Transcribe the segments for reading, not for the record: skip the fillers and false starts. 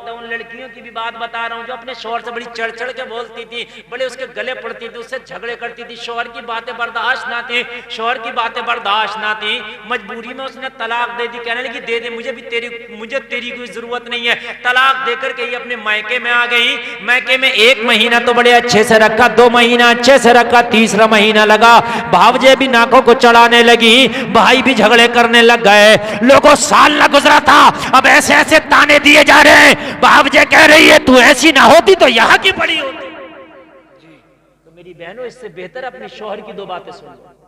औरतें, उन लड़कियों की भी बात बता रहा हूँ जो अपने शौहर से बड़ी चढ़ चढ़ के बोलती थी, बड़े उसके गले पड़ती थी, उससे झगड़े करती थी, शौहर की बातें बर्दाश्त ना थी, शौहर की बातें बर्दाश्त ना थी, मजबूरी में उसने तलाक दे दी। कहने लगी दे दे, मुझे तेरी कोई जरूरत नहीं है। तलाक देकर के ये अपने मायके में आ गई। मायके में 1 महीना तो बड़े अच्छे से रखा, 2 महीना अच्छे से रखा, तीसरा महीना लगा भावजे भी नाकों को चढ़ाने लगी, भाई भी झगड़े करने लग गए। लोगों साल न गुजरा था, अब ऐसे ऐसे ताने दिए जा रहे हैं। भावजे कह रही है तू ऐसी ना होती तो यहां की पड़ी होती। तो मेरी बहनों, इससे बेहतर अपने शौहर की 2 बातें सुन लो।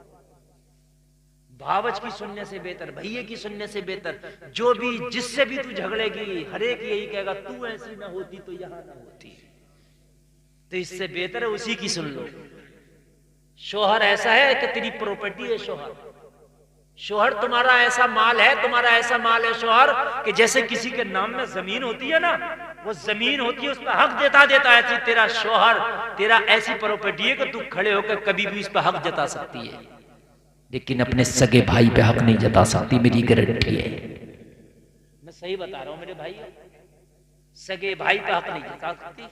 भावज की सुनने से बेहतर, भैये की सुनने से बेहतर, जो भी जिससे भी तू झगड़ेगी हर एक यही कहेगा तू ऐसी ना होती तो यहां ना होती। तो इससे बेहतर है उसी की सुन लो। शौहर ऐसा है कि तेरी प्रॉपर्टी है। शौहर तुम्हारा ऐसा माल है, तुम्हारा ऐसा माल है शौहर कि जैसे किसी के नाम में जमीन होती है ना, वो जमीन होती है, उस पर हक देता है। ऐसी तेरा शौहर तेरा ऐसी प्रॉपर्टी है कि तू खड़े होकर कभी भी उस पर हक जता सकती है, लेकिन अपने सगे भाई पे हक नहीं जता सकती। मेरी गारंटी है, मैं सही बता रहा हूं मेरे भाई, सगे भाई पे हक नहीं जता सकती।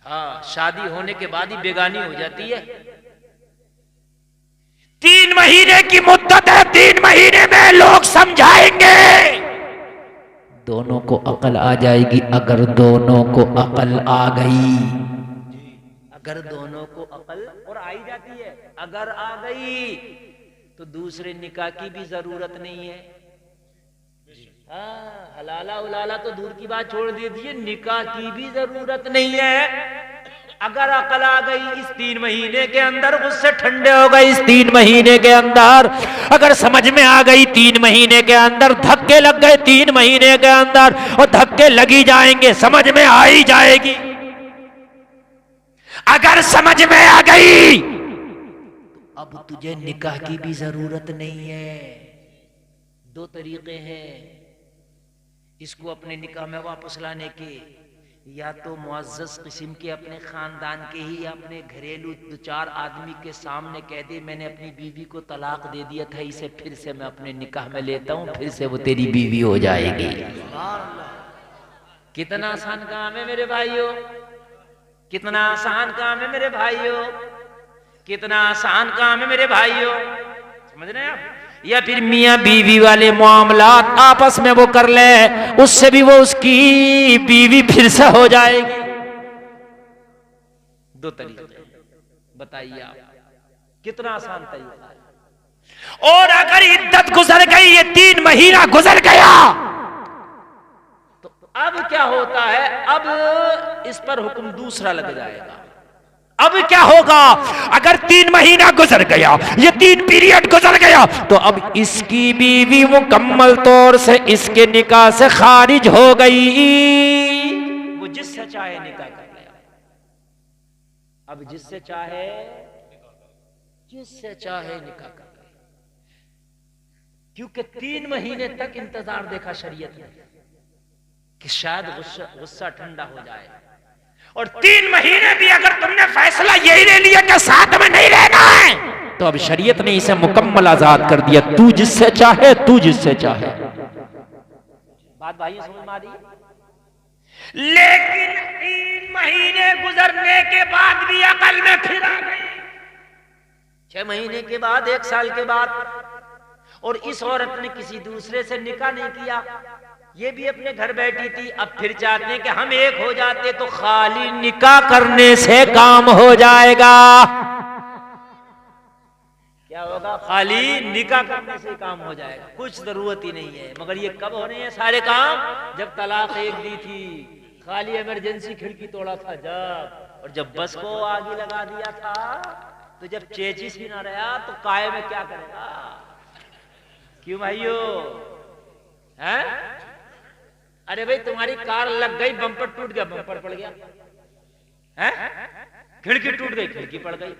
हाँ, शादी होने के बाद ही बेगानी हो जाती है। 3 महीने की मुद्दत है, 3 महीने में लोग समझाएंगे, दोनों को अकल आ जाएगी। अगर दोनों को अकल आ गई, अगर दोनों को अकल और आई जाती है, अगर आ गई तो दूसरे निकाह की भी जरूरत नहीं है। हाँ, हलाला उलाला तो दूर की बात छोड़ दीजिए, निकाह की भी जरूरत नहीं है। अगर अकल आ गई इस 3 महीने के अंदर, उससे ठंडे हो गए इस 3 महीने के अंदर, अगर समझ में आ गई 3 महीने के अंदर, धक्के लग गए 3 महीने के अंदर, और धक्के लगी जाएंगे, समझ में आ ही जाएगी। अगर समझ में आ गई तो अब तुझे निकाह की भी जरूरत नहीं है। 2 तरीके हैं इसको अपने निकाह में वापस लाने के, या तो मुअज़्ज़ज़ किस्म के अपने खानदान के ही या अपने घरेलू 2-4 आदमी के सामने कह दे मैंने अपनी बीवी को तलाक दे दिया था, इसे फिर से मैं अपने निकाह में लेता हूं, फिर से वो तेरी बीवी हो जाएगी। कितना आसान काम है मेरे भाइयों, कितना आसान काम है मेरे भाइयों, कितना आसान काम है मेरे भाइयों, समझ रहे हैं आप? या फिर मियां बीवी वाले मामलात आपस में वो कर ले, उससे भी वो उसकी बीवी फिर से हो जाएगी। 2 तरीके बताइए आप, कितना आसान तरीका है। और अगर इद्दत गुजर गई, ये 3 महीना गुजर गया, तो अब क्या होता है, अब इस पर हुक्म दूसरा लग जाएगा। अब क्या होगा, अगर 3 महीना गुजर गया, ये 3 पीरियड गुजर गया, तो अब इसकी बीवी मुकम्मल तौर से इसके निकाह से खारिज हो गई। वो जिससे चाहे निकाह कर ले, अब जिससे चाहे निकाह कर ले, क्योंकि 3 महीने तक इंतजार देखा शरीयत ने कि शायद गुस्सा ठंडा हो जाए, और 3 महीने भी अगर तुमने फैसला यही ले लिया कि साथ में नहीं रहना है, तो अब शरीयत ने इसे मुकम्मल आजाद कर दिया। तू जिससे चाहे, तू जिससे चाहे। बात भाई समझ में आ रही है? लेकिन 3 महीने गुजरने के बाद भी अकल में फिर आ गई, 6 महीने के बाद, 1 साल के बाद, और इस औरत ने किसी दूसरे से निकाह नहीं किया, ये भी अपने घर बैठी थी। अब फिर चाहते हैं कि हम एक हो जाते तो खाली निकाह करने से काम हो जाएगा। क्या होगा, खाली निकाह करने से काम हो जाएगा, कुछ जरूरत ही नहीं है। मगर ये कब हो रहे हैं सारे काम, जब तलाक 1 दी थी, खाली इमरजेंसी खिड़की तोड़ा था जब, और जब बस को आगे लगा दिया था, तो जब चेचिस ही ना रहा तो काय में क्या करेगा। क्यों भाइयों, हैं? अरे भाई तुम्हारी कार लग गई, बम्पर टूट गया, बम्पर पड़ गया, है? खिड़की टूट गई, खिड़की पड़ गई,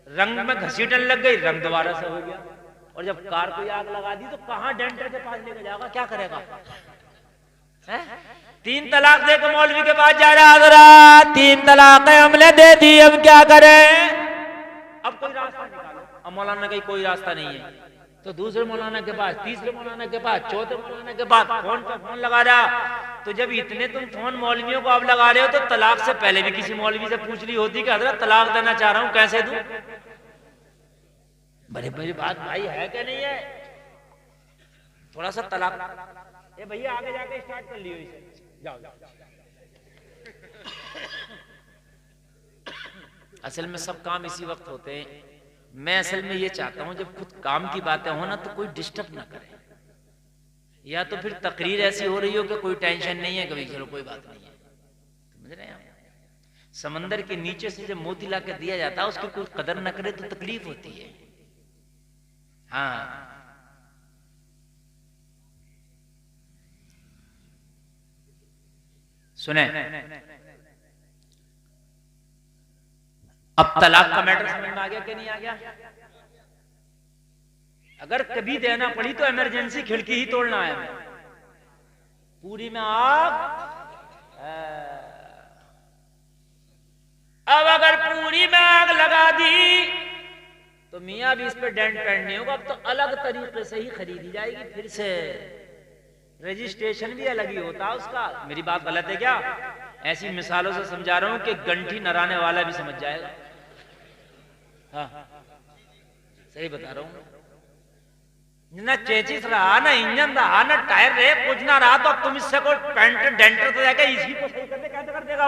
रंग में घसीटन लग गई, रंग दोबारा से हो गया, और जब कार को आग लगा दी तो कहां डेंटर के पास लेकर जाएगा, क्या करेगा? है? 3 तलाक दे के मौलवी के पास जा रहा, हज़रात 3 तलाक हमने दे दी, अब क्या करें? अब कोई रास्ता निकालो। अब मौलाना कहीं कोई रास्ता नहीं है, तो दूसरे मौलाना के पास, तीसरे मौलाना के पास, चौथे मौलाना के पास फोन पर फोन लगा रहा। तो जब इतने तुम फोन मौलवियों को आप लगा रहे हो तो तलाक से पहले भी किसी मौलवी से पूछ ली होती कि हजरत तलाक देना चाह रहा हूं, कैसे दूं? बड़े बड़ी बात भाई है क्या नहीं है? थोड़ा सा तलाक, ए भैया आगे जाके स्टार्ट कर लियो इसे, जाओ जाओ। असल में सब काम इसी वक्त होते हैं। मैं असल में ये चाहता हूं जब खुद काम की बातें हो ना तो कोई डिस्टर्ब ना करे, या तो फिर तकरीर ऐसी हो रही हो कि कोई टेंशन नहीं है, कभी चलो कोई बात नहीं है, समझ रहे हैं? समंदर के नीचे से जब मोती ला के दिया जाता है उसकी कोई कदर न करे तो तकलीफ होती है। हाँ, सुने, अब तलाक का मैटर समझ में आ गया कि नहीं आ गया? अगर कभी देना पड़ी तो इमरजेंसी खिड़की ही तोड़ना है, पूरी में आग। अब अगर पूरी में आग लगा दी तो मियां भी इस पे डेंट पेंट नहीं होगा, अब तो अलग तरीके से ही खरीदी जाएगी, फिर से रजिस्ट्रेशन भी अलग ही होता है उसका। मेरी बात गलत है क्या? ऐसी मिसालों से समझा रहा हूं कि गंठी नराने वाला भी समझ जाएगा। हाँ, सही बता रहा हूं ना, चेचिस रहा ना, इंजन रहा ना, टायर रहे, कुछ ना रहा, तो अब तुम इससे कोई पेंट डेंटर तो जाएगा, इसी को सही करने कैसे कर देगा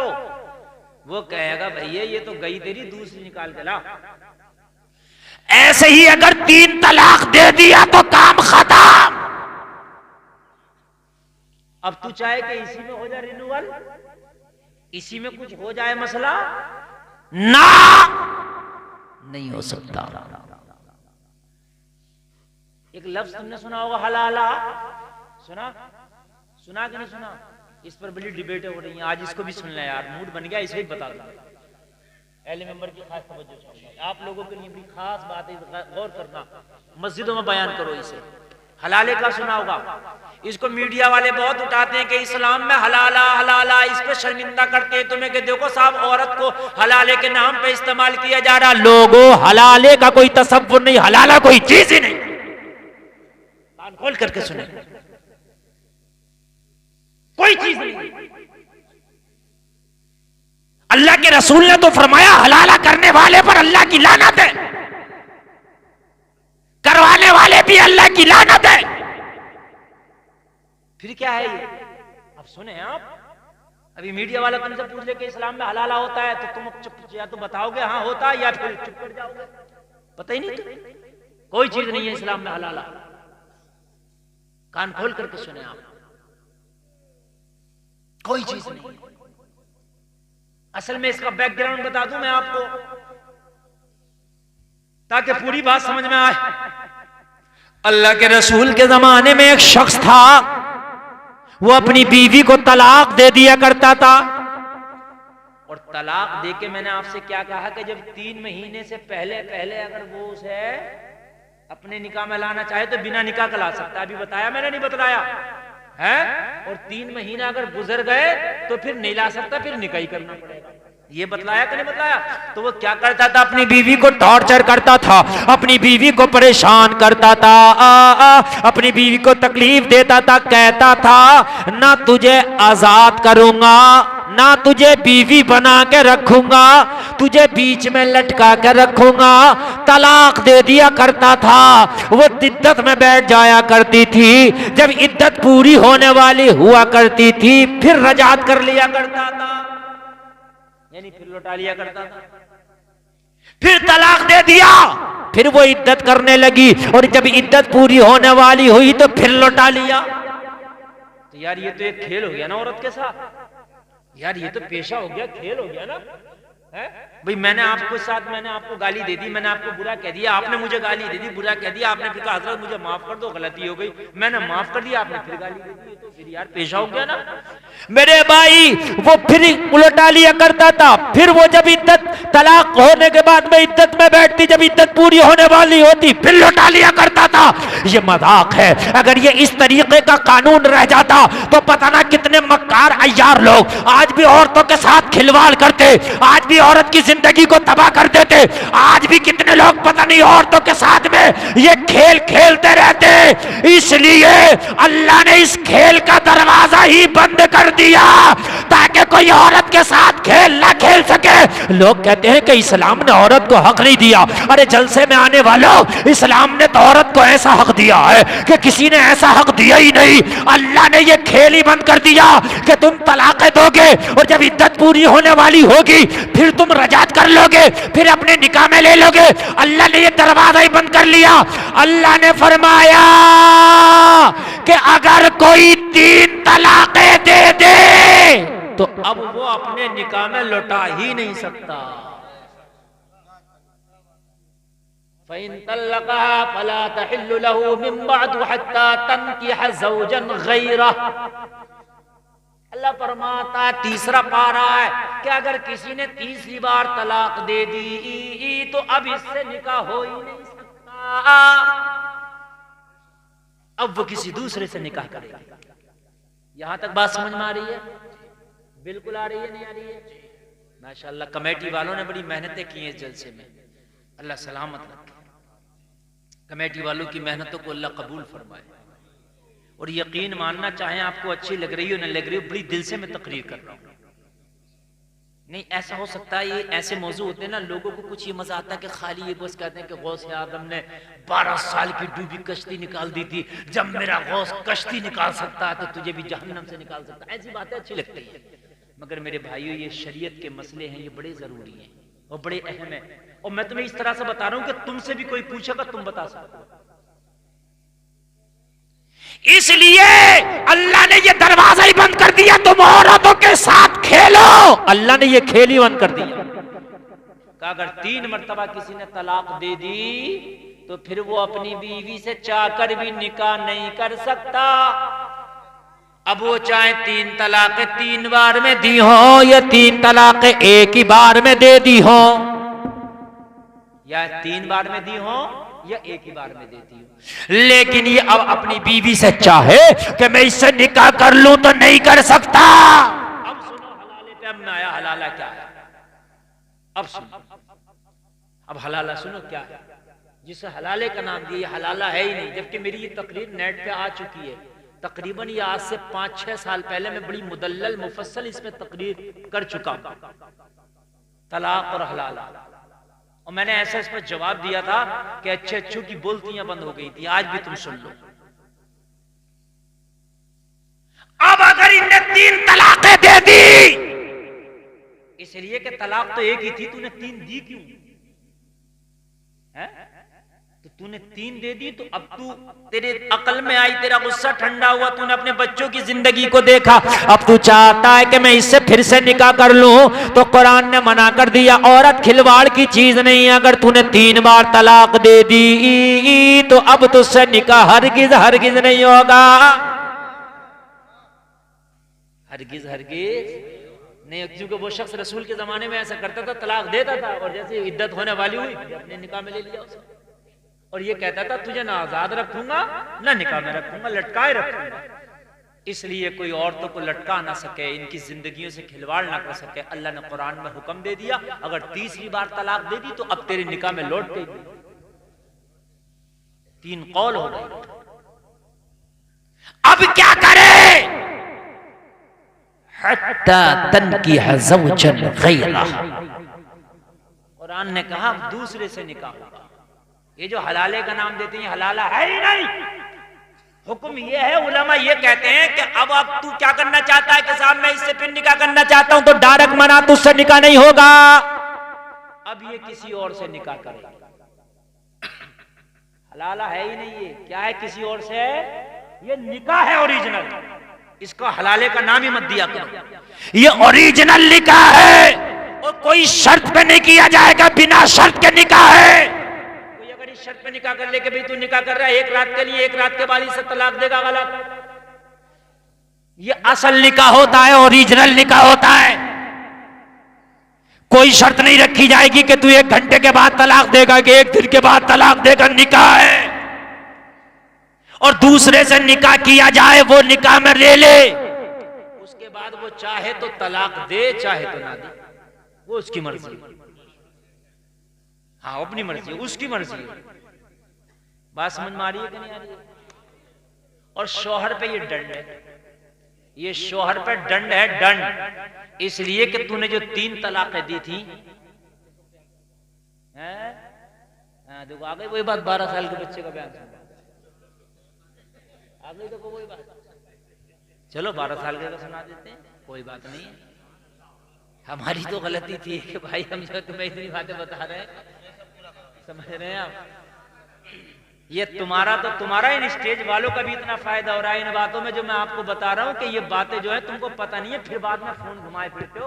वो कहेगा भैया ये तो गई तेरी, दूसरी निकाल के ला। ऐसे ही अगर 3 तलाक दे दिया तो काम खत्म। अब तू चाहे कि इसी में हो जाए रिन्यूअल, इसी में कुछ हो जाए मसला, ना नहीं हो सकता। एक लफ्ज तुमने सुना होगा हलाला, सुना सुना कि नहीं सुना? इस पर बड़ी डिबेटें हो रही हैं, आज इसको भी सुन ले यार, मूड बन गया, इसे ही बता दो। एहले मेंबर की खास तवज्जो चाहिए, आप लोगों के लिए भी खास बात है, गौर करना, मस्जिदों में बयान करो इसे। हलाले का सुना होगा, इसको मीडिया वाले बहुत उठाते हैं कि इस्लाम में हलाला हलाला, इस पे शर्मिंदा करते हैं तुम्हें कि देखो साहब औरत को हलाले के नाम पे इस्तेमाल किया जा रहा। लोगों, हलाले का कोई तसव्वुर नहीं, हलाला कोई चीज ही नहीं। कान खोल करके सुने, कोई चीज नहीं। अल्लाह के रसूल ने तो फरमाया हलाला करने वाले पर अल्लाह की लानत है, करवाने वाले भी अल्लाह की लानत है। फिर क्या है ये? अब सुने आप, अभी मीडिया वाला तुमसे पूछ ले कि इस्लाम में हलाला होता है तो तुम चुप या तो बताओगे हाँ होता है, या फिर चुप कर जाओगे, पता ही नहीं तो। कोई चीज नहीं है इस्लाम में हलाला, कान खोल करके सुने आप, कोई चीज नहीं। असल में इसका बैकग्राउंड बता दूं मैं आपको ताकि पूरी बात समझ में आए। अल्लाह के रसूल के जमाने में एक शख्स था, वो अपनी बीवी को तलाक दे दिया करता था। और तलाक देके मैंने आपसे क्या कहा कि जब 3 महीने से पहले अगर वो उसे अपने निकाह में लाना चाहे तो बिना निकाह का ला सकता है। अभी बताया मैंने, नहीं बतलाया है? और 3 महीना अगर गुजर गए तो फिर नहीं ला सकता, फिर निकाह ही करना पड़ेगा। ये बतलाया कि नहीं बतलाया? तो वो क्या करता था, अपनी बीवी को टॉर्चर करता था, अपनी बीवी को परेशान करता था, अपनी बीवी को तकलीफ देता था, कहता था ना तुझे आजाद करूंगा ना तुझे बीवी बना के रखूंगा, तुझे बीच में लटका के रखूंगा। तलाक दे दिया करता था। वो इद्दत में बैठ जाया करती थी, जब इद्दत पूरी होने वाली हुआ करती थी फिर रजात कर लिया करता था, यानी फिर लौटा लिया करता था। फिर तलाक दे दिया, फिर वो इद्दत करने लगी, और जब इद्दत पूरी होने वाली हुई तो फिर लौटा लिया। तो यार ये तो एक खेल हो गया ना औरत के साथ, यार ये तो पेशा हो गया, खेल हो गया ना है भाई। मैंने आपको गाली दे दी, मैंने आपको बुरा कह दिया, आपने मुझे गाली दे दी, बुरा कह दिया, आपने फिर कहा हजरत मुझे माफ कर दो, गलती हो गई, मैंने माफ कर दिया, आपने फिर गाली दे दी, तो फिर यार पेशा हो गया ना। मेरे भाई वो फिर उलटा लिया करता था। फिर वो जब इद्दत तलाक होने के बाद में इद्दत में बैठती, जब इद्दत पूरी होने वाली होती फिर लौटा लिया करता था। ये मजाक है। अगर ये इस तरीके का कानून रह जाता तो पता ना कितने मक्कार अय्यार लोग आज भी औरतों के साथ खिलवाड़ करते, आज भी औरत की जिंदगी को तबाह कर देते, आज भी कितने लोग पता नहीं औरतों के साथ में ये खेल खेलते रहते। इसलिए अल्लाह ने इस खेल का दरवाजा ही बंद कर दिया ताकि कोई औरत के साथ खेल ना खेल सके। लोग कहते हैं कि इस्लाम ने औरत को हक नहीं दिया। अरे जलसे में आने वालों, इस्लाम ने तो औरत को ऐसा हक दिया है कि किसी ने ऐसा हक दिया ही नहीं। अल्लाह ने ये खेल ही बंद कर दिया कि तुम तलाक़ें दोगे और जब इद्दत पूरी होने वाली होगी फिर तुम रजात कर लोगे, फिर अपने निकाह में ले लोगे। अल्लाह ने ये दरवाजा ही बंद कर लिया। अल्लाह ने फरमाया कि अगर कोई 3 तलाक़ें दे दे तो अब वो अपने निकाह में लौटा ही नहीं सकता। फ़इन तल्लक़हा फ़ला तहिल्लु लहू मिन बअदु हत्ता तनकिह ज़ौजन गैरह। अल्लाह फरमाता है, तीसरा पारा है कि अगर किसी ने तीसरी बार तलाक दे दी तो अब इससे निकाह हो ही नहीं सकता। अब वो किसी दूसरे से निकाह करेगा। यहां तक बात समझ में आ रही है? बिल्कुल आ रही है, नहीं आ रही है? माशाअल्लाह कमेटी वालों ने बड़ी मेहनतें की हैं इस जलसे में, अल्लाह सलामत रखे। कमेटी वालों की मेहनतों को अल्लाह कबूल फरमाए। और यकीन मानना, चाहे आपको अच्छी लग रही हो न लग रही हो, बड़ी दिल से मैं तकरीर कर रहा हूं। नहीं ऐसा हो सकता है, ये ऐसे मौजू होते हैं ना, लोगों को कुछ ये मजा आता है कि खाली ये बस कहते हैं कि गौस आदम ने 12 साल की डूबी कश्ती निकाल दी थी, जब मेरा गौस कश्ती निकाल सकता है तो तुझे भी जहन्नम से निकाल सकता है। ऐसी बातें अच्छी लगती है, मगर मेरे भाइयों ये शरीयत के मसले हैं, ये बड़े जरूरी हैं और बड़े अहम है। और मैं तुम्हें इस तरह से बता रहा हूं कि तुमसे भी कोई पूछेगा तुम बता सकते हो। इसलिए अल्लाह ने ये दरवाजा ही बंद कर दिया, तुम औरतों के साथ खेलो। अल्लाह ने ये खेल ही बंद कर दिया। अगर 3 मर्तबा किसी ने तलाक दे दी तो फिर वो अपनी बीवी से चाहकर भी निकाह नहीं कर सकता। अब वो चाहे 3 तलाकें 3 बार में दी हो या 3 तलाकें एक ही बार में दे दी हो, या 3 बार में दी हो या एक ही बार में देती हूं, लेकिन ये अब अपनी बीवी से चाहे कि मैं इससे निकाह कर लूं तो नहीं कर सकता। अब सुनो हलाले पे, अब मैं आया हलाला क्या है। अब सुनो, अब हलाला सुनो क्या है। जिसे हलाले का नाम दिया हलाला है ही नहीं, जबकि मेरी ये तकरीर नेट पे आ चुकी है। तकरीबन ये आज से 5-6 साल पहले मैं बड़ी मुदल्लल मुफस्सल इसमें तकरीर कर चुका हूं, तलाक और हलाला। और मैंने ऐसा इस पर जवाब दिया था कि अच्छे अच्छों की बोलतियां बंद हो गई थी। आज भी तुम सुन लो। अब अगर इनने 3 तलाकें दे दी, इसलिए कि तलाक तो एक ही थी, तूने 3 दी क्यों है? तो तूने 3 दे दी तो अब तू, तेरे अकल में आई, तेरा गुस्सा ठंडा हुआ, तूने अपने बच्चों की जिंदगी को देखा, अब तू चाहता है कि मैं इससे फिर से निकाह कर लूं, तो कुरान ने मना कर दिया। औरत खिलवाड़ की चीज नहीं है। अगर तूने 3 बार तलाक दे दी तो अब तुझसे निकाह हरगिज हरगिज नहीं होगा। हरगिज हरगिज नहीं, क्योंकि वो शख्स रसूल के जमाने में ऐसा करता था, तलाक देता था और जैसे इद्दत होने वाली हुई अपने निकाह में ले लिया उसे, और ये कहता था तुझे ना आजाद रखूंगा ना निकाह में रखूंगा, लटकाए रखूंगा। इसलिए कोई औरतों को लटका ना सके, इनकी जिंदगियों से खिलवाड़ ना कर सके, अल्लाह ने कुरान में हुक्म दे दिया। अगर 3री बार तलाक दे दी तो अब तेरे निकाह में लौट गई। 3 कौल हो गई। अब क्या करे? हत्ता तनकिह ज़ौजन गैरह। कुरान ने कहा दूसरे से निकाह होगा। ये जो हलाले का नाम देते हैं हलाला है ही नहीं। हुक्म ये है, उलमा ये कहते हैं कि अब तू क्या करना चाहता है कि साहब मैं इससे फिर निकाह करना चाहता हूं, तो डायरेक्ट मना, तुझसे निकाह नहीं होगा। अब ये किसी और से निकाह करेगा। हलाला है ही नहीं, ये क्या है, किसी और से है, ये निकाह है ओरिजिनल। इसका हलाले का नाम ही मत दिया करो। ये ओरिजिनल निकाह है और कोई शर्त पे नहीं किया जाएगा, बिना शर्त के निकाह है। कोई अगर इस शर्त पे निकाह कर ले कि भाई तू निकाह कर रहा है 1 रात के लिए, 1 रात के बाद इसे तलाक देगा, गलत। ये असल निकाह होता है, ओरिजिनल निकाह होता है। कोई शर्त नहीं रखी जाएगी कि तू 1 घंटे के बाद तलाक देगा कि 1 दिन के बाद तलाक देगा। निकाह है और दूसरे से निकाह किया जाए, वो निकाह में ले ले, उसके बाद वो चाहे तो तलाक दे चाहे तो ना दे, वो उसकी मर्जी। हाँ अपनी मर्जी, उसकी मर्जी। बात समझ में आ रही है कि नहीं आ रही है? और शौहर पे ये दंड है, ये शौहर पे दंड है, दंड इसलिए कि तूने जो 3 तलाकें दी थी, देखो आ गई वही बात, 12 साल के बच्चे का बयान सुना आ गई, देखो वही बात। चलो 12 साल के सुना देते हैं, कोई बात नहीं है। हमारी तो गलती थी कि भाई हम जो तुम्हें इतनी बातें बता रहे हैं, समझ रहे हैं आप? ये तुम्हारा इन स्टेज वालों का भी इतना फायदा हो रहा है इन बातों में जो मैं आपको बता रहा हूं कि ये बातें जो है तुमको पता नहीं है, फिर बाद में फोन घुमाए फिरते हो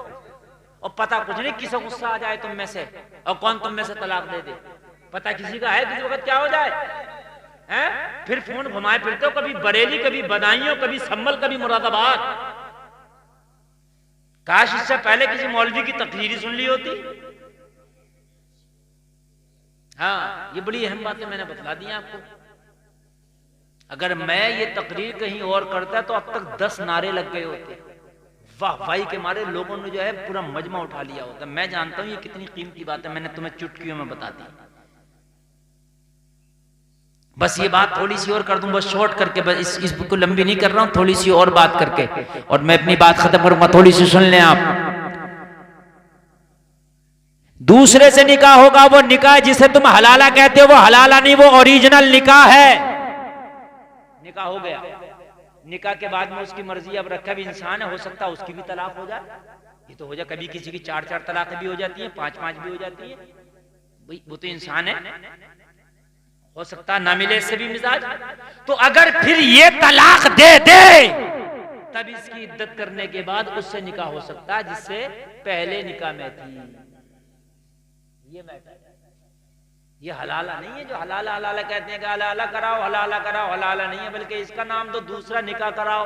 और पता कुछ नहीं, किसी गुस्सा आ जाए तुम में से और कौन तुम में से तलाक दे दे, पता किसी का है किसी वक्त क्या हो जाए हैं? फिर फोन घुमाए फिरते हो, कभी बरेली, कभी बदायूं, कभी संभल, कभी मुरादाबाद। काश इससे पहले किसी मौलवी की तकरीर सुन ली होती। हाँ ये बड़ी अहम बातें मैंने बतला दी आपको। अगर मैं ये तकरीर कहीं और करता तो अब तक 10 नारे लग गए होते, वाह वाही के मारे लोगों ने जो है पूरा मजमा उठा लिया होता। मैं जानता हूं ये कितनी कीमती बात है, मैंने तुम्हें चुटकियों में बता दी। बस ये बात थोड़ी सी और कर दूं, बस शॉर्ट करके, बस इसको लंबी नहीं कर रहा हूं, थोड़ी सी और बात करके और मैं अपनी बात खत्म करूंगा। थोड़ी सी सुन लें आप। दूसरे से निकाह होगा, वो निकाह जिसे तुम हलाला कहते हो वो हलाला नहीं, वो ओरिजिनल निकाह है। निकाह हो गया, निकाह के बाद में उसकी मर्जी, अब रखा भी इंसान है, हो सकता है उसकी भी तलाक हो जाए, ये तो हो जाए। कभी किसी की 4-4 तलाकें भी हो जाती हैं, 5-5 भी हो जाती है, भाई वो तो इंसान है, हो सकता है ना मिले इससे भी मिजाज। तो अगर फिर ये तलाक दे दे तब इसकी इद्दत करने के बाद उससे निकाह हो सकता है जिससे पहले निकाह में थी। ये मैटर है, ये हलाला नहीं है जो हलाला हलाला कहते हैं कि हलाला कराओ हलाला कराओ, हलाला नहीं है, बल्कि इसका नाम तो दूसरा निकाह कराओ।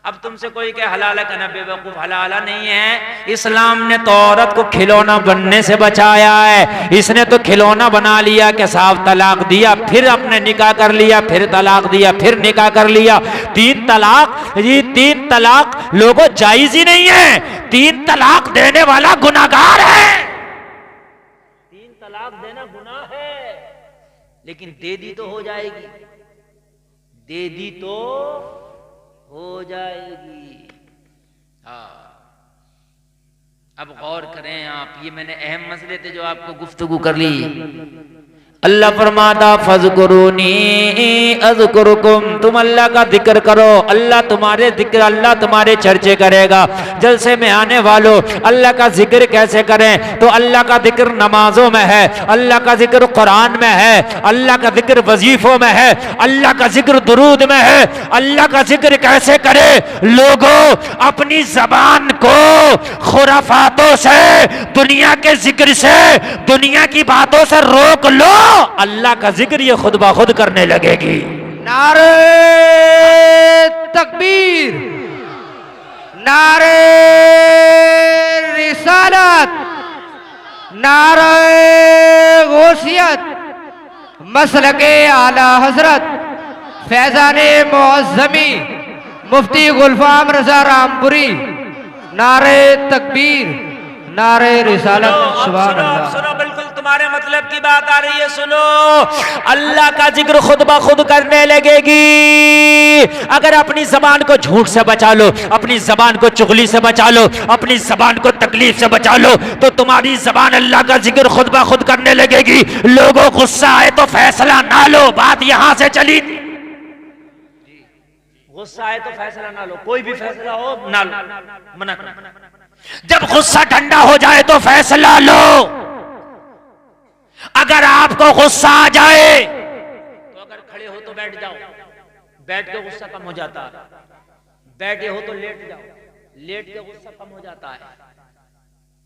अब तुमसे कोई कहे हलाला कहना, बेवकूफ, हलाला नहीं है। इस्लाम ने तो औरत को खिलौना बनने से बचाया है। इसने तो खिलौना बना लिया कि साहब तलाक दिया, फिर अपने निकाह कर लिया, फिर तलाक दिया, फिर निकाह कर लिया। 3 तलाक, ये 3 तलाक लोगों जायज ही नहीं है। 3 तलाक देने वाला गुनाहगार है। 3 तलाक देना गुनाह है, लेकिन दे दी तो हो जाएगी, दे दी तो हो जाएगी। हाँ अब गौर करें आप, ये मैंने अहम मसले थे जो आपको गुफ्तगू कर ली। अल्लाह फरमाता फज़कुरूनी अज़कुरुकुम, तुम अल्लाह का जिक्र करो, अल्लाह तुम्हारे जिक्र, अल्लाह तुम्हारे चर्चे करेगा। जलसे में आने वालों अल्लाह का जिक्र कैसे करें? तो अल्लाह का जिक्र नमाजों में है, अल्लाह का जिक्र कुरान में है, अल्लाह का जिक्र वजीफों में है, अल्लाह का जिक्र दुरूद में है। अल्लाह का जिक्र कैसे करे? लोगों अपनी जबान को खुराफातों से, दुनिया के जिक्र से, दुनिया की बातों से रोक लो, अल्लाह का जिक्र ये खुद ब खुद करने लगेगी। नारे तकबीर, नारे रिसालत, नारे गौसियत, मसलके आला हजरत फैजाने मुअज़्ज़मी मुफ्ती गुलफाम रज़ा रामपुरी। नारे तकबीर, नारे रिसालत। सुभान अल्लाह। सुनो, बिल्कुल तुम्हारे मतलब की बात आ रही है। सुनो, अल्लाह का जिक्र खुद ब खुद करने लगेगी। अगर अपनी जबान को झूठ से बचा लो, अपनी जबान को चुगली से बचा लो, अपनी जबान को तकलीफ से बचा लो, तो तुम्हारी जबान अल्लाह का जिक्र खुद ब खुद करने लगेगी। लोगों गुस्सा आए तो फैसला ना लो, बात यहां से चली। गुस्सा आए तो फैसला ना लो, कोई भी फैसला हो ना लो, मना करो। जब गुस्सा ठंडा हो जाए तो फैसला लो। अगर आपको गुस्सा आ जाए तो अगर खड़े हो तो बैठ जाओ, बैठ के गुस्सा कम हो जाता है। बैठे हो तो लेट जाओ, लेट के गुस्सा कम हो जाता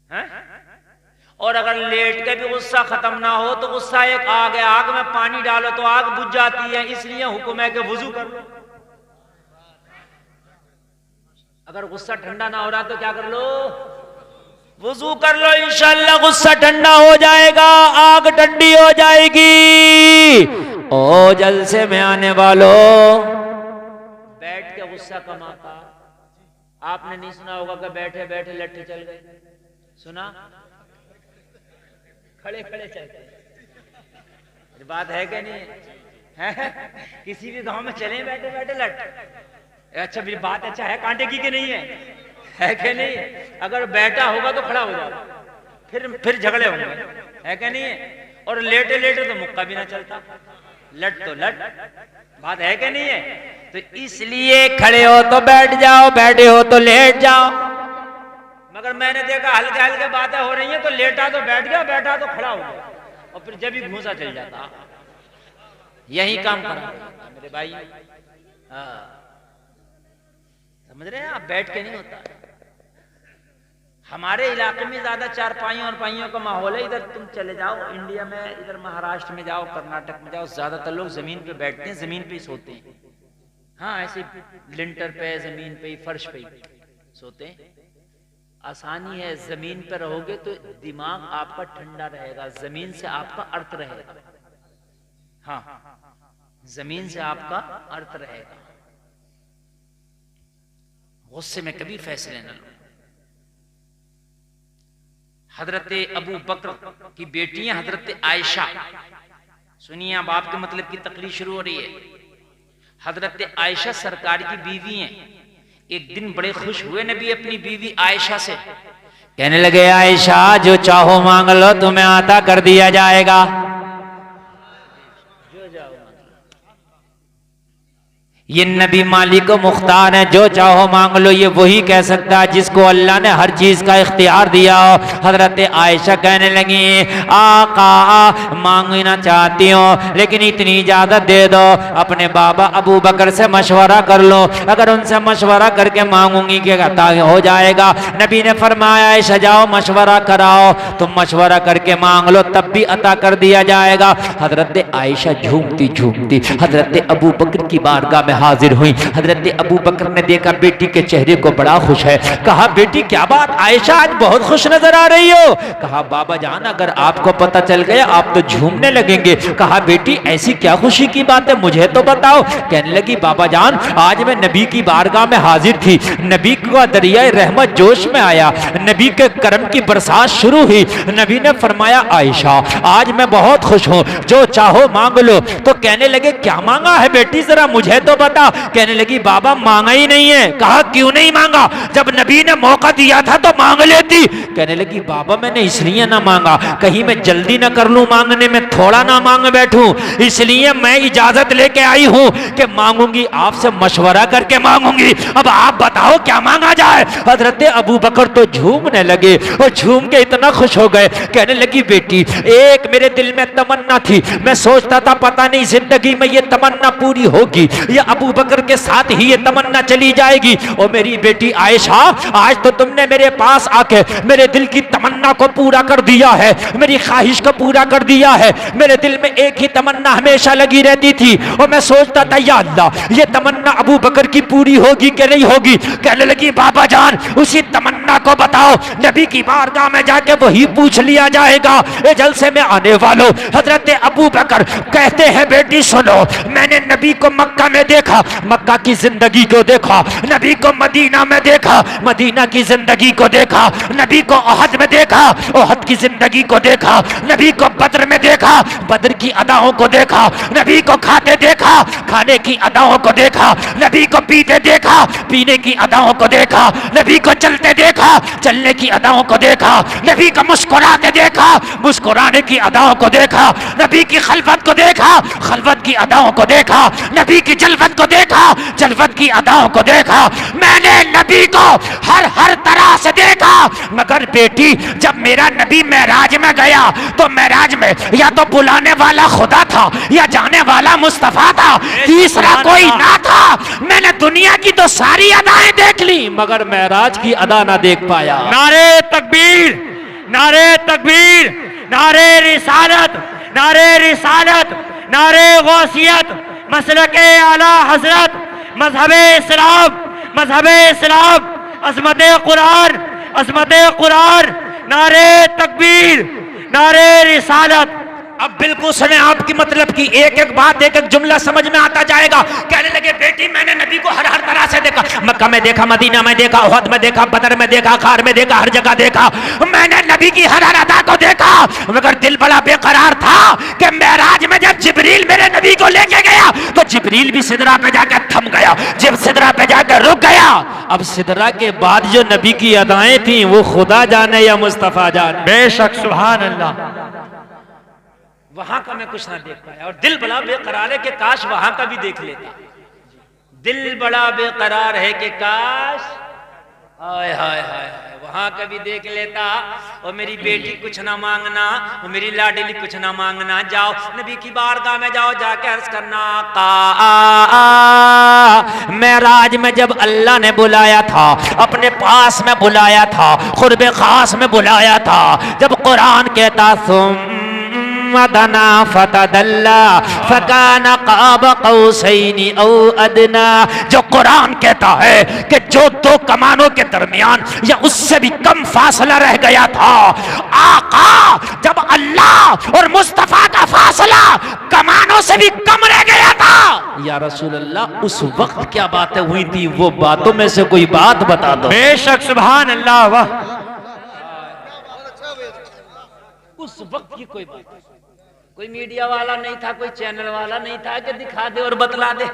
है। और अगर लेट के भी गुस्सा खत्म ना हो तो गुस्सा एक आग है, आग में पानी डालो तो आग बुझ जाती है। इसलिए हुक्म है कि वुजू कर लो। अगर गुस्सा ठंडा ना हो रहा तो क्या कर लो, वुजू कर लो, इंशाअल्लाह गुस्सा ठंडा हो जाएगा, आग ठंडी हो जाएगी। ओ जलसे में आने वालों, बैठ के गुस्सा कमाता। आपने नहीं सुना होगा कि बैठे बैठे लट्ठे चल गए, सुना? खड़े खड़े चलते, बात है क्या नहीं है? किसी भी गांव में चले बैठे बैठे लट, अच्छा भी बात अच्छा है कांटे की कि नहीं है क्या नहीं? अगर बैठा होगा तो खड़ा हो जाओ, फिर झगड़े होंगे, है क्या नहीं है? और लेटे लेटे तो मुक्का भी ना चलता, लट तो लट, बात है क्या नहीं है? तो इसलिए खड़े हो तो बैठ जाओ, बैठे हो तो लेट जाओ। मगर मैंने देखा हल्के हल्के बातें हो रही हैं तो लेटा तो बैठ गया, बैठा तो खड़ा हो गया, और फिर जब ही घूसा चल जाता। यही काम करा मेरे भाई, समझ रहे हैं आप? बैठ के नहीं होता। हमारे इलाके में ज्यादा चारपाइयों और पाइयों का माहौल है। इधर तुम चले जाओ इंडिया में, इधर महाराष्ट्र में जाओ, कर्नाटक में जाओ, ज्यादातर लोग जमीन पे बैठते हैं, जमीन पे ही सोते हैं। हाँ, ऐसे लिंटर पे, जमीन पे ही, फर्श पे ही सोते हैं। आसानी है, जमीन पर रहोगे तो दिमाग आपका ठंडा रहेगा, जमीन से आपका अर्थ रहेगा। हाँ, जमीन से आपका अर्थ रहेगा। गुस्से में कभी फैसले न लो। हजरत अबू बकर की बेटियां हजरत आयशा, सुनिए अब आपके मतलब की तकरीर शुरू हो रही है। हजरत आयशा सरकार की बीवी हैं। एक दिन बड़े खुश हुए नबी अपनी बीवी आयशा से, कहने लगे आयशा जो चाहो मांग लो, तुम्हें अता कर दिया जाएगा। ये नबी मालिक मुख्तार है, जो चाहो मांग लो, ये वही कह सकता है जिसको अल्लाह ने हर चीज का इख्तियार दिया हो। हजरत आयशा कहने लगी आका मांगना चाहती हूँ लेकिन इतनी इजाजत दे दो, अपने बाबा अबू बकर से मशवरा कर लो, अगर उनसे मशवरा करके मांगूंगी कि अता हो जाएगा। नबी ने फरमाया आयशा जाओ मशवरा कराओ, तुम मशवरा करके मांग लो तब भी अता कर दिया जाएगा। हजरत आयशा झूमती झूमती हजरत अबू बकर की बारगाह में हाजिर हुई। हजरत अबू बकर ने देखा बेटी के चेहरे को बड़ा खुश है। कहा बेटी क्या बात आयशा आज बहुत खुश नजर आ रही हो? कहा बाबा जान अगर आपको पता चल गया आप तो झूमने लगेंगे। कहा बेटी ऐसी क्या खुशी की बात है मुझे तो बताओ। कहने लगी बाबा जान आज मैं नबी की बारगाह में हाजिर थी, नबी का दरिया रहमत जोश में आया, नबी के करम की बरसात शुरू हुई। नबी ने फरमाया आयशा आज मैं बहुत खुश हूँ, जो चाहो मांग लो। तो कहने लगे क्या मांगा है बेटी जरा मुझे तो बता। कहने लगी बाबा मांगा ही नहीं है। कहा क्यों नहीं मांगा, जब नबी ने मौका दिया था तो मांग लेती। कहने लगी बाबा मैंने इसलिए ना मांगा कहीं मैं जल्दी ना कर लूं मांगने में, थोड़ा ना मांग बैठूं, इसलिए मैं इजाजत लेके आई हूं कि मांगूंगी आपसे मशवरा करके मांगूंगी। अब आप बताओ क्या मांगा जाए। हजरत अबू बकर तो झूमने लगे और झूम के इतना खुश हो गए। कहने लगी बेटी एक मेरे दिल में तमन्ना थी, मैं सोचता था पता नहीं जिंदगी में ये तमन्ना पूरी होगी या अबू बकर के साथ ही ये तमन्ना चली जाएगी। और मेरी बेटी आयशा आज तो तुमने मेरे पास आके मेरे दिल की तमन्ना को पूरा कर दिया है, मेरी ख्वाहिश को पूरा कर दिया है। मेरे दिल में एक ही तमन्ना हमेशा लगी रहती थी और मैं सोचता था या अल्लाह ये तमन्ना अबू बकर की पूरी होगी कि नहीं होगी। कहने लगी बाबा जान उसी तमन्ना को बताओ, नबी की बारगाह में जाके वही पूछ लिया जाएगा। ए जलसे में आने वालों हजरत अबू बकर कहते हैं बेटी सुनो मैंने नबी को मक्का में देखा, मक्का की जिंदगी को देखा, नबी को मदीना में देखा, मदीना की जिंदगी को देखा, नबी को ओहद में देखा, ओहद की जिंदगी को देखा, नबी को बद्र में देखा, बद्र की अदाओं को देखा, नबी को खाते देखा, खाने की अदाओं को देखा, नबी को पीते देखा, पीने की अदाओं को देखा, नबी को चलते देखा, चलने की अदाओं को देखा, नबी को मुस्कुराते देखा, मुस्कुराने की अदाओं को देखा, नबी की खलवत को देखा, खलवत की अदाओं को देखा, नबी की जलवत को देखा, जलवत की अदाओं को देखा। मैंने नबी को हर तरह से देखा। मगर बेटी जब मेरा नबी मेराज में गया तो मेराज में या तो बुलाने वाला खुदा था या जाने वाला मुस्तफा था, तीसरा कोई ना था। मैंने दुनिया की तो सारी अदाएं देख ली मगर मेराज की अदा ना देख पाया। नारे तकबीर, नारे तकबीर, नारे रिसालत, नारे रिसालत, नारे गौसियत, मसलके आला हजरत, मजहबे इस्लाम, मजहबे इस्लाम। अज़मत कुरान, अज़मत कुरान, नारे तकबीर, नारे रिसालत। अब बिल्कुल सुने आपकी मतलब की एक एक बात, एक एक जुमला समझ में आता जाएगा। कहने लगे बेटी मैंने नबी को हर हर तरह से देखा, मक्का में देखा, मदीना में देखा, उहद में देखा, बदर में देखा, खार में देखा, हर जगह देखा। मैंने नबी की हर हर अदा को देखा, मगर दिल बड़ा बेकरार था कि मेराज में जब जिब्रील मेरे नबी को लेके गया तो जिब्रील भी सिदरा पे जाकर थम गया, जब सिदरा पे जाकर रुक गया। अब सिदरा के बाद जो नबी की अदाएं थी वो खुदा जाने या मुस्तफा जाने। बेशक सुभान अल्लाह। वहां का मैं कुछ ना देख पाया और दिल बड़ा बेकरार है कि काश वहां का भी देख लेता। दिल बड़ा बेकरार है कि काश हाय हाय हाय वहां का भी देख लेता। और मेरी बेटी कुछ ना मांगना, और मेरी लाडली कुछ ना मांगना, जाओ नबी की बारगाह में जाओ, जाके अर्ज करना मेराज में जब अल्लाह ने बुलाया था, अपने पास में बुलाया था, खुर्बे खास में बुलाया था, जब कुरान कहता मदना फतदल्ला फकाना क़ाब क़ौसैनि औ अदना, जो कुरान कहता है कि जो दो कमानों के दरमियान या उससे भी कम फासला रह गया था, आका जब अल्लाह और मुस्तफा का फासला कमानों से भी कम रह गया था, या रसूल अल्लाह उस वक्त क्या बातें हुई थी, वो बातों में से कोई बात बता दो। बेशक सुभान अल्लाह। वाह, उस वक्त की कोई बात, कोई मीडिया वाला नहीं था, कोई चैनल वाला नहीं था कि दिखा दे और बतला दे।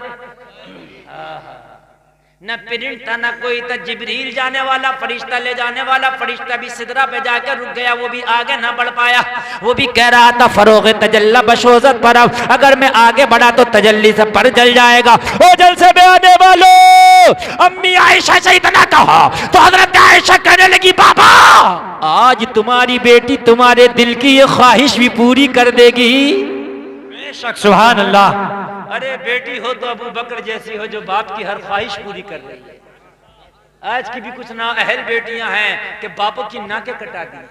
न प्रिंट था, न कोई था। जिब्रील जाने वाला, फरिश्ता ले जाने वाला, फरिश्ता भी सिदरा पे जाकर रुक गया, वो भी आगे ना बढ़ पाया। वो भी कह रहा था फरोगे तजल्ला बशोजत पर, अगर मैं आगे बढ़ा तो तजल्ली से पर जल जाएगा। ओ जलसे में आने वालों, अम्मी आयशा से इतना कहा तो हजरत आयशा कहने लगी बाबा आज तुम्हारी बेटी तुम्हारे दिल की ये ख्वाहिश भी पूरी कर देगी। बेशक सुभान अल्लाह। अरे बेटी हो तो अबू बकर जैसी हो जो बाप की हर ख्वाहिश पूरी कर रही है। आज की भी कुछ ना अहल बेटियां हैं कि बापों की नाकें कटा दी।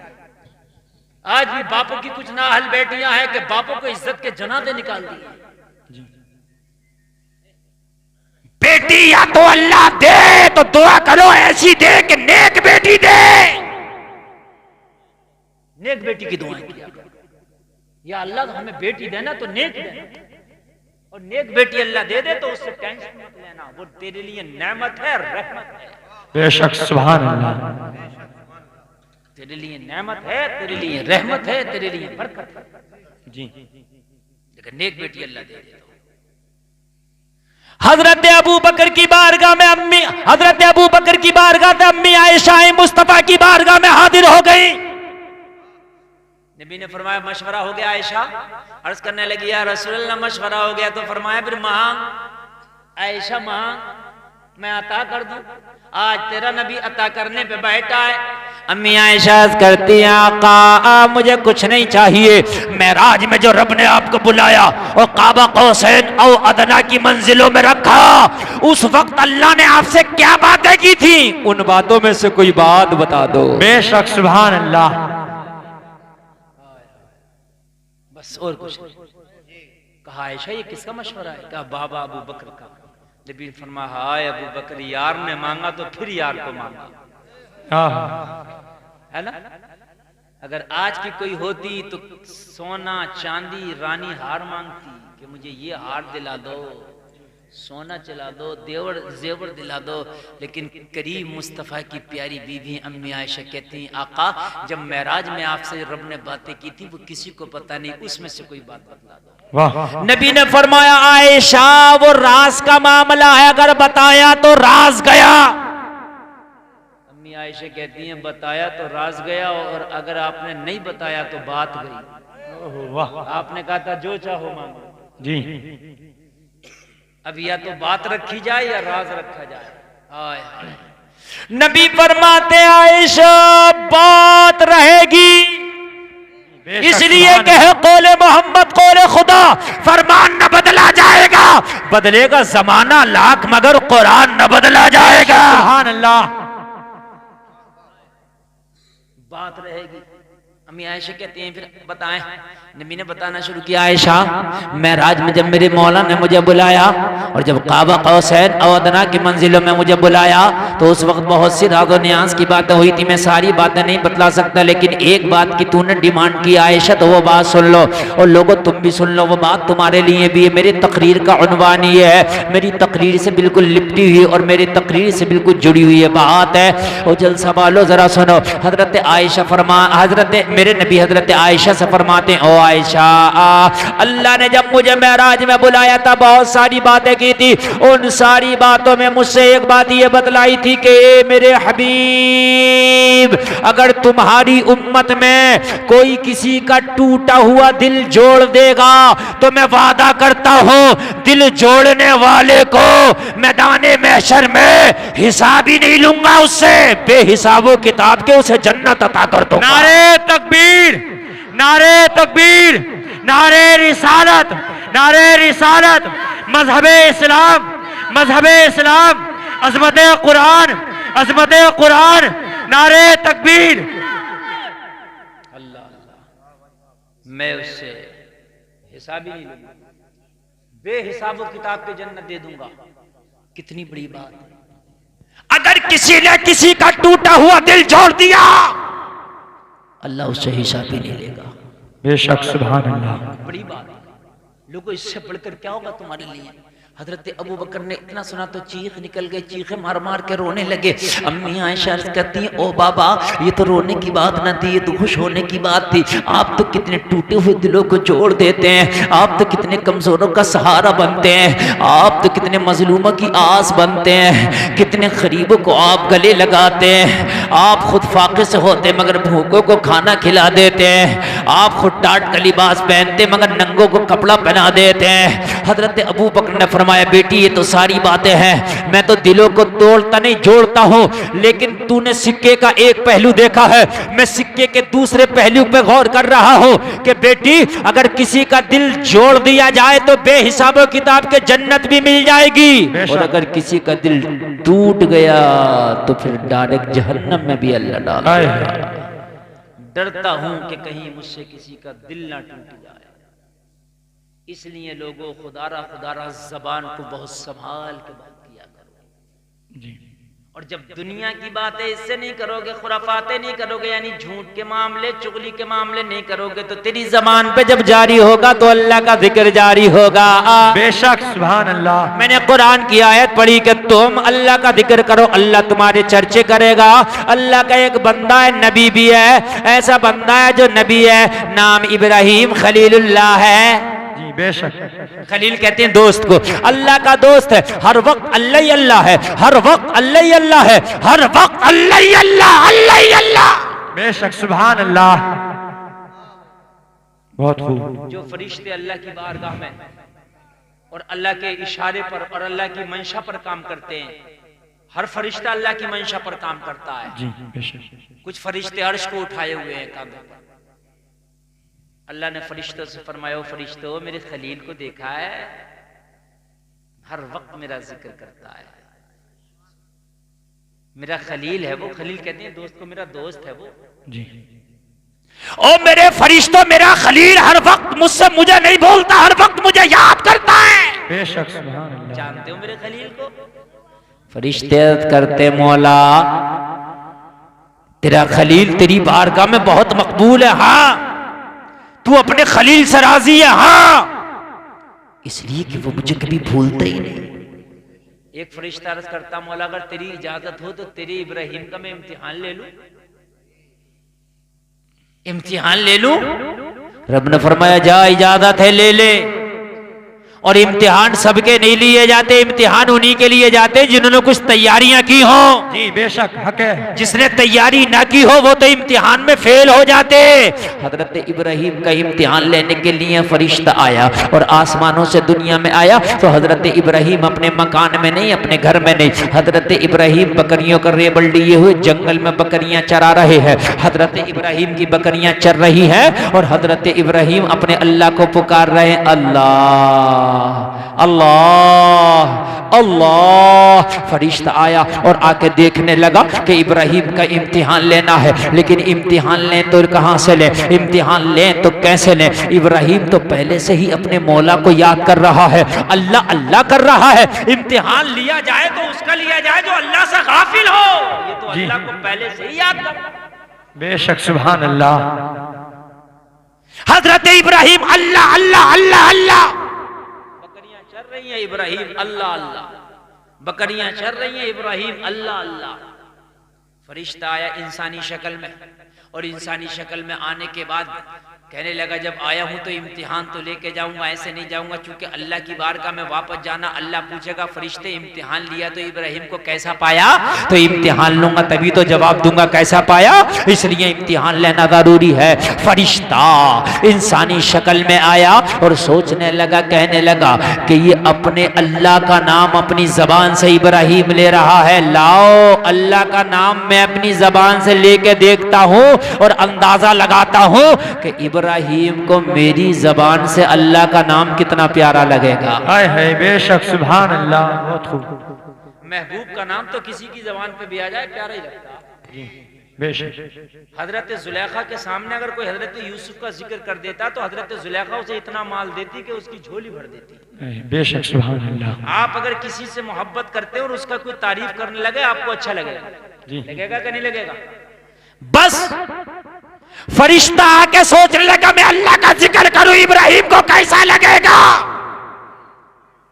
आज भी बापों की कुछ ना अहल बेटियां हैं कि बापों को इज्जत के जनाजे निकाल दी। बेटी या तो अल्लाह दे तो दुआ करो ऐसी दे कि नेक बेटी दे। नेक बेटी की दुआएं किया, या अल्लाह तो हमें बेटी देना तो नेक देना, और नेक बेटी अल्लाह दे दे तो उससे टेंशन मत लेना, वो तेरे लिए नेमत है, रहमत है। बेशक सुभान अल्लाह। तेरे लिए नेमत है, तेरे लिए रहमत है, तेरे लिए बरकत है जी। लेकिन नेक बेटी अल्लाह दे दे। हजरत अबू बकर की बारगाह में अम्मी, हजरत अबू बकर की बारगाह में अम्मी आयशा मुस्तफा की बारगाह में हाजिर हो गई। नबी ने फरमाया मशवरा हो गया। आयशा अर्ज करने लगी या रसूलल्लाह मशवरा हो गया, तो फरमाया फिर मांग। आयशा मांग, मैं अता कर दूं। आज तेरा नबी अता करने पे बैठा है। अम्मी आयशा करती हैं आका मुझे कुछ नहीं चाहिए, मेराज में जो रब ने आपको बुलाया और काबा कौसैन और अदना की मंजिलों में रखा, उस वक्त अल्लाह ने आपसे क्या बातें की थी, उन बातों में से कोई बात बता दो। बेशक सुभान अल्लाह। बस और कुछ नहीं। कहा आयशा ये किसका मशवरा है? कहा बाबा अबू बकर का। नबी ने फरमाया हाय अबू बकर, यार ने मांगा तो फिर यार को मांगा, है ना। अगर आज की कोई होती तो सोना चांदी रानी हार मांगती कि मुझे ये हार दिला दो, सोना चला दो, जेवर दिला दो। लेकिन करीम मुस्तफ़ा की प्यारी बीवी अम्मी आयशा कहती हैं आका जब मेराज में आपसे रब ने बातें की थी वो किसी को पता नहीं, उसमें से कोई बात बतला दो। वाह। नबी ने फरमाया आयशा वो राज का मामला है, अगर बताया तो राज गया। अम्मी आयशा कहती हैं बताया तो राज गया, और अगर आपने नहीं बताया तो बात गई। वाह। आपने कहा था जो चाहो मांगो जी। अब या तो बात रखी जाए या राज रखा जाए। हाय हाय। नबी फरमाते आयशा बात रहेगी, इसलिए कहे कौले मोहम्मद कौले खुदा, फरमान न बदला जाएगा, बदलेगा जमाना लाख मगर कुरान न बदला जाएगा। सुभान अल्लाह। बात रहेगी। अम्मी आयशा कहती हैं फिर बताएं। नबी ने बताना शुरू किया, आयशा महराज में जब मेरे मौला ने मुझे बुलाया और जब काबा कौसैन और अदना की मंजिलों में मुझे बुलाया तो उस वक्त बहुत सी राज और न्याज की बातें हुई थी। मैं सारी बातें नहीं बतला सकता, लेकिन एक बात की तूने डिमांड की आयशा, तो वो बात सुन लो और लोगों तुम भी सुन लो, वो बात तुम्हारे लिए भी है। मेरी तकरीर का उन्वान ये है, मेरी तकरीर से बिल्कुल लिपटी हुई और मेरी तकरीर से बिल्कुल जुड़ी हुई है बात है। और जल संभालो जरा सुनो। हजरत आयशा मेरे नबी हजरत आयशा से फरमाते हैं, ओ आयशा अल्लाह ने जब मुझे महराज में बुलाया था बहुत सारी बातें की थी। उन सारी बातों में मुझसे एक बात ये बतलाई थी कि मेरे हबीब अगर तुम्हारी उम्मत में कोई किसी का टूटा हुआ दिल जोड़ देगा तो मैं वादा करता हूं दिल जोड़ने वाले को मैदाने महशर में हिसाब ही नहीं लूंगा, उससे बेहिसाबो किताब के उसे जन्नत अता कर दूंगा। नारे तकबीर, नारे तकबीर, नारे रिसालत, नारे रिसालत, मजहबे इस्लाम, मजहबे इस्लाम, अज़मत कुरान, अज़मत कुरान, नारे तकबीर। अल्लाह मैं उससे हिसाब ही नहीं लूंगा, बेहिसाबो किताब के जन्नत दे दूंगा। कितनी बड़ी बात है। अगर किसी ने किसी का टूटा हुआ दिल जोड़ दिया अल्लाह उससे हिसाब ही नहीं लेगा। बेशक सुभान अल्लाह। बड़ी बात है। लोगों इससे बढ़कर क्या होगा तुम्हारे लिए। हजरत अबू बकर ने इतना सुना तो चीख निकल गई, चीखे मार मार के रोने लगे। अम्मी आयशा कहती हैं, ओ बाबा ये तो रोने की बात ना थी, ये तो खुश होने की बात थी। आप तो कितने टूटे हुए दिलों को जोड़ देते हैं, आप तो कितने कमजोरों का सहारा बनते हैं, आप तो कितने मजलूमों की आस बनते हैं, कितने गरीबों को आप गले लगाते हैं। आप खुद फाके से होते मगर भूखों को खाना खिला देते हैं, आप खुद टाट का लिबास पहनते मगर नंगों को कपड़ा पहना देते हैं। हजरत अबू बकर ने फरमाया, बेटी ये तो सारी बातें हैं, मैं तो दिलों को तोड़ता नहीं जोड़ता हूं, लेकिन तूने सिक्के का एक पहलू देखा है, मैं सिक्के के दूसरे पहलू पे गौर कर रहा हूं कि बेटी अगर किसी का दिल जोड़ दिया जाए तो बेहिसाबो किताब के जन्नत भी मिल जाएगी, और अगर किसी का दिल टूट गया तो फिर डायरेक्ट जहन्नम में भी अल्लाह डालेगा। डरता हूं कि कहीं मुझसे किसी का दिल ना टूट जाए। इसलिए लोगों खुदारा जबान को बहुत संभाल के बात किया करो जी। और जब दुनिया की बातें इससे नहीं करोगे, खुराफाते नहीं करोगे, यानी झूठ के मामले चुगली के मामले नहीं करोगे, तो तेरी जबान पे जब जारी होगा तो अल्लाह का जिक्र जारी होगा। बेशक सुभान अल्लाह। मैंने कुरान की आयत पढ़ी कि तुम अल्लाह का जिक्र करो, अल्लाह तुम्हारे चर्चे करेगा। अल्लाह का एक बंदा है, नबी भी है, ऐसा बंदा है जो नबी है, नाम इब्राहिम खलीलुल्लाह है। बेशक खलील कहते हैं दोस्त को, अल्लाह का दोस्त है, हर वक्त अल्लाह ही अल्लाह है, हर वक्त अल्लाह ही अल्लाह है, हर वक्त अल्लाह ही अल्लाह, अल्लाह ही अल्लाह। बेशक सुभान अल्लाह। बहुत खूब। जो फरिश्ते अल्लाह की बारगाह में और अल्लाह के इशारे पर और अल्लाह की मंशा पर काम करते हैं, हर फरिश्ता अल्लाह की मंशा पर काम करता है जी बेशक। कुछ फरिश्ते अर्श को उठाए हुए हैं कांधों पर। अल्लाह ने फरिश्तों से फरमाया, फरिश्तों मेरे खलील को देखा है, हर वक्त मेरा जिक्र करता है, मेरा खलील है वो। खलील कहते हैं दोस्त को, मेरा दोस्त है वो जी। ओ मेरे फरिश्तों मेरा खलील हर वक्त मुझसे मुझे नहीं बोलता, हर वक्त मुझे याद करता है। बेशक सुभान अल्लाह। जानते हो मेरे खलील को? फरिश्ते करते, मौला तेरा खलील तेरी बारगाह में बहुत मकबूल है, हाँ तू अपने खलील से राजी है, हाँ इसलिए कि वो मुझे कभी भूलता ही नहीं। एक फरिश्ता अर्ज करता, मौला अगर तेरी इजाजत हो तो तेरे इब्राहिम का मैं इम्तिहान ले लूं, इम्तिहान ले लूं। रब ने फरमाया जा इजाजत है ले ले। और इम्तिहान सबके नहीं लिए जाते, इम्तिहान उन्हीं के लिए जाते जिन्होंने कुछ तैयारियां की हो। जी बेशक हक है। जिसने तैयारी ना की हो वो तो इम्तिहान में फेल हो जाते। हजरत इब्राहिम का इम्तिहान लेने के लिए फरिश्ता आया और आसमानों से दुनिया में आया, तो हजरत इब्राहिम अपने मकान में नहीं, अपने घर में नहीं, हजरत इब्राहिम बकरियों का रेबल लिए हुए जंगल में बकरियां चरा रहे हैं। हजरत इब्राहिम की बकरियां चर रही हैं और हजरत इब्राहिम अपने अल्लाह को पुकार रहे हैं, अल्लाह अल्लाह अल्लाह। फरिश्ता आया और आके देखने लगा कि इब्राहिम का इम्तिहान लेना है, लेकिन इम्तिहान लें तो कहाँ से लें, इम्तिहान लें तो कैसे लें। इब्राहिम तो पहले से ही अपने मौला को याद कर रहा है, अल्लाह अल्लाह कर रहा है। इम्तिहान लिया जाए तो उसका लिया जाए जो अल्लाह से गाफिल हो, ये तो जी। अल्लाह को पहले से ही याद कर। बेशक सुभान अल्लाह। हजरत इब्राहिम अल्लाह अल्लाह अल्लाह अल्लाह, बकरियां चर रही हैं, इब्राहिम अल्लाह अल्लाह, बकरियां चर रही हैं, इब्राहिम अल्लाह अल्लाह। फरिश्ता आया इंसानी शक्ल में, और इंसानी शक्ल में आने के बाद कहने लगा जब आया हूं तो इम्तिहान तो लेके जाऊंगा, ऐसे नहीं जाऊंगा, क्योंकि अल्लाह की बारगाह में वापस जाना, अल्लाह पूछेगा फरिश्ते इम्तिहान लिया तो इब्राहिम को कैसा पाया, तो इम्तिहान लूंगा तभी तो जवाब दूंगा कैसा पाया, इसलिए इम्तिहान लेना जरूरी है। फरिश्ता इंसानी शक्ल में आया और सोचने लगा, कहने लगा कि ये अपने अल्लाह का नाम अपनी जबान से इब्राहिम ले रहा है, लाओ अल्लाह का नाम मैं अपनी जबान से लेके देखता हूं और अंदाजा लगाता हूं कि इब्राहिम को मेरी जबान से अल्लाह का नाम कितना प्यारा लगेगा। हाय हाय बेशक सुभान अल्लाह। बहुत खूब। महबूब का नाम तो किसी की जबान पे भी आ जाए प्यारा ही लगता है। बेशक हजरत जुलेखा के सामने अगर कोई हजरत यूसुफ का जिक्र कर देता तो हजरत जुलेखा उसे इतना माल देती कि उसकी झोली भर देती। बेशक सुभान अल्लाह। आप अगर किसी से मोहब्बत करते हो और उसका कोई तारीफ करने लगे आपको अच्छा लगेगा, जी। लगेगा कि नहीं लगेगा? बस फरिश्ता आके सोचने लगा मैं अल्लाह का जिक्र करूं इब्राहिम को कैसा लगेगा।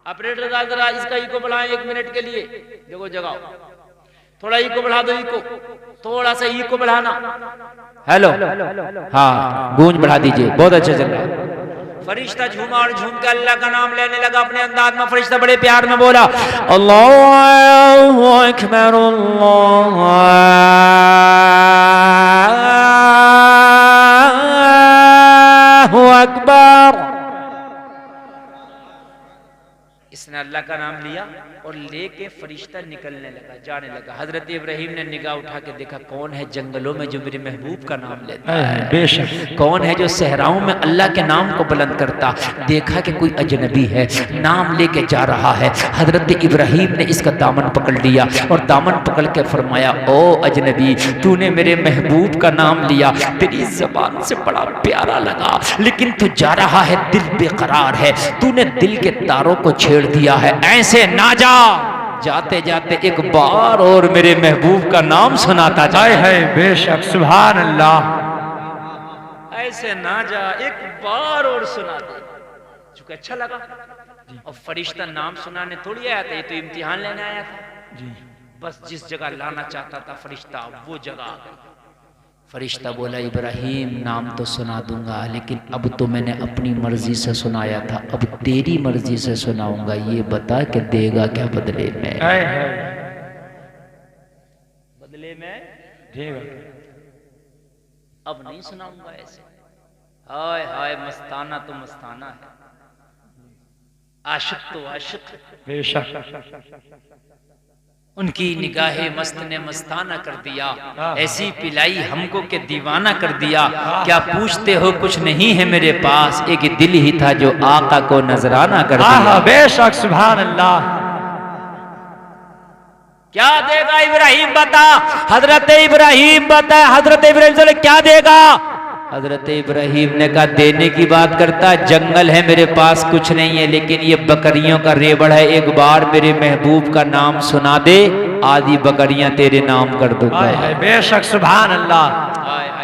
ऑपरेटर साहब जरा इसका इको बढ़ाएं 1 मिनट के लिए, देखो जगाओ, थोड़ा इको बढ़ा दो, इको थोड़ा सा इको बढ़ाना। हेलो, हाँ गूंज बढ़ा दीजिए, बहुत अच्छा चल रहा है। फरिश्ता झूमा और झूम के अल्लाह का नाम लेने लगा अपने अंदाज में। फरिश्ता बड़े प्यार में बोला अल्लाहु अकबर अल्लाहु अकबर। इसने अल्लाह का नाम लिया और लेके फरिश्ता निकलने लगा, जाने लगा। हजरत इब्राहिम ने निगाह उठा के देखा कौन है जंगलों में जो मेरे महबूब का नाम लेता है, बेशक कौन है जो सहराओं में अल्लाह के नाम को बुलंद करता। देखा कि कोई अजनबी है, नाम लेके जा रहा है। हजरत इब्राहिम ने इसका दामन पकड़ लिया और दामन पकड़ के फरमाया ओ अजनबी, तूने मेरे महबूब का नाम लिया, तेरी जबान से बड़ा प्यारा लगा, लेकिन तू जा रहा है दिल बेकरार है, तूने दिल के तारों को छेड़ दिया है, ऐसे ना जा। जाते जाते एक बार और मेरे महबूब का नाम सुनाता हाय जाए। हाय बेशक सुभान अल्लाह। ऐसे ना जा, एक बार और सुना दे, चूंकि अच्छा लगा। और फरिश्ता नाम सुनाने थोड़ी आया था, ये तो इम्तिहान लेने आया था। बस जिस जगह लाना चाहता था फरिश्ता वो जगह आ गई। फरिश्ता बोला इब्राहिम नाम तो सुना दूंगा, लेकिन अब तो मैंने अपनी मर्जी से सुनाया था, अब तेरी मर्जी से सुनाऊंगा, ये बता के देगा क्या बदले में। हाय हाय बदले में देगा। अब नहीं सुनाऊंगा ऐसे। हाय हाय मस्ताना तो मस्ताना है, आशिक तो आशिक। बेशक उनकी निगाहे मस्त ने मस्ताना कर दिया, ऐसी पिलाई हमको के दीवाना कर दिया। क्या पूछते हो कुछ नहीं है मेरे पास, एक दिल ही था जो आका को नजराना कर दिया। बेशक सुभान अल्लाह। क्या देगा इब्राहिम बता? हजरत इब्राहिम बताए, हजरत इब्राहिम से क्या देगा? हजरत इब्राहिम ने कहा देने की बात करता, जंगल है मेरे पास कुछ नहीं है, लेकिन ये बकरियों का रेबड़ है, एक बार मेरे महबूब का नाम सुना दे, आधी बकरियां तेरे नाम कर दूंगा। हाय हाय बेशक सुभान अल्लाह।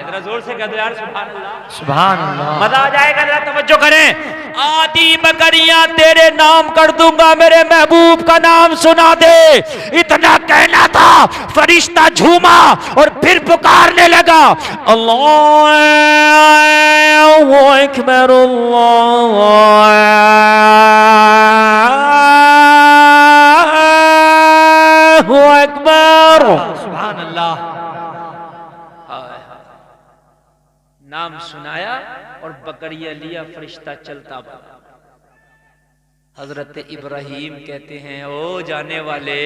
जरा जोर से कह दो यार सुभान अल्लाह, सुभान अल्लाह। मजा आ जाएगा, जरा तवज्जो करें। आधी बकरियां तेरे नाम कर दूंगा, मेरे महबूब का नाम सुना दे। इतना कहना था, फरिश्ता झूमा और फिर पुकारने लगा अल्लाहु अकबर अल्लाहु अकबर। सुभान अल्लाह। नाम सुनाया और बकरिया लिया, फरिश्ता चलता बना। हजरत इब्राहिम कहते हैं ओ जाने वाले,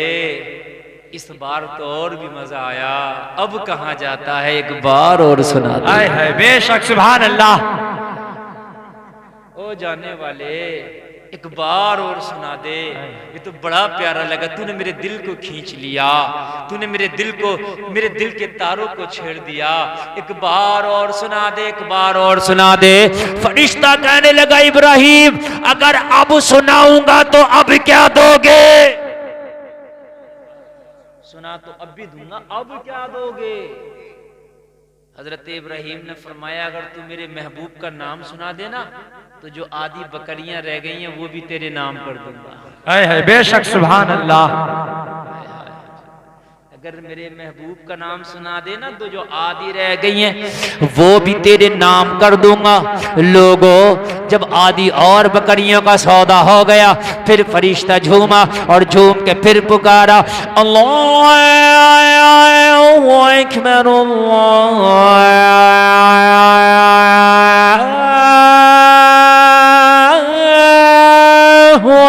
इस बार तो और भी मजा आया, अब कहाँ जाता है, एक बार और सुना दे। हाय हाय बेशक सुभान अल्लाह। ओ जाने वाले, एक बार और सुना दे। ये तो बड़ा प्यारा लगा, तूने मेरे दिल को खींच लिया, तूने मेरे दिल के तारों को छेड़ दिया। एक बार और सुना दे, एक बार और सुना दे। फरिश्ता कहने लगा इब्राहिम अगर अब सुनाऊंगा तो अब क्या दोगे? सुना तो अब भी दूंगा, अब क्या दोगे? हजरत इब्राहिम ने फरमाया अगर तू मेरे महबूब का नाम सुना देना तो जो आधी बकरियां रह गई हैं वो भी तेरे नाम कर दूंगा। है बेशक सुभान अल्लाह। अगर मेरे महबूब का नाम सुना देना तो जो आधी रह गई हैं वो भी तेरे नाम कर दूंगा। लोगों जब आधी और बकरियों का सौदा हो गया फिर फरिश्ता झूमा और झूम के फिर पुकारा अल्लाह अकबर अल्लाहु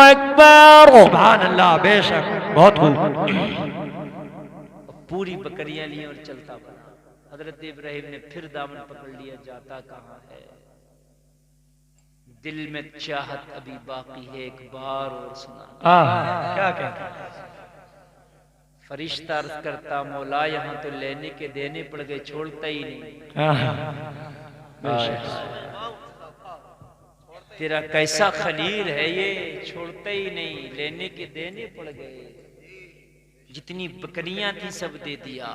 अकबर। सुभान अल्लाह बेशक बहुत खूब। पूरी बकरियां ली और चलता बना। हजरत इब्राहिम ने फिर दामन पकड़ लिया, जाता कहां है? दिल में चाहत अभी बाकी है, एक बार और सुना। क्या कहता? फरिश्ता अर्ज करता मौला यहाँ तो लेने के देने पड़ गए, छोड़ता ही नहीं। तेरा कैसा खलील है ये, छोड़ता ही नहीं, लेने के देने पड़ गए। जितनी बकरियां थी सब दे दिया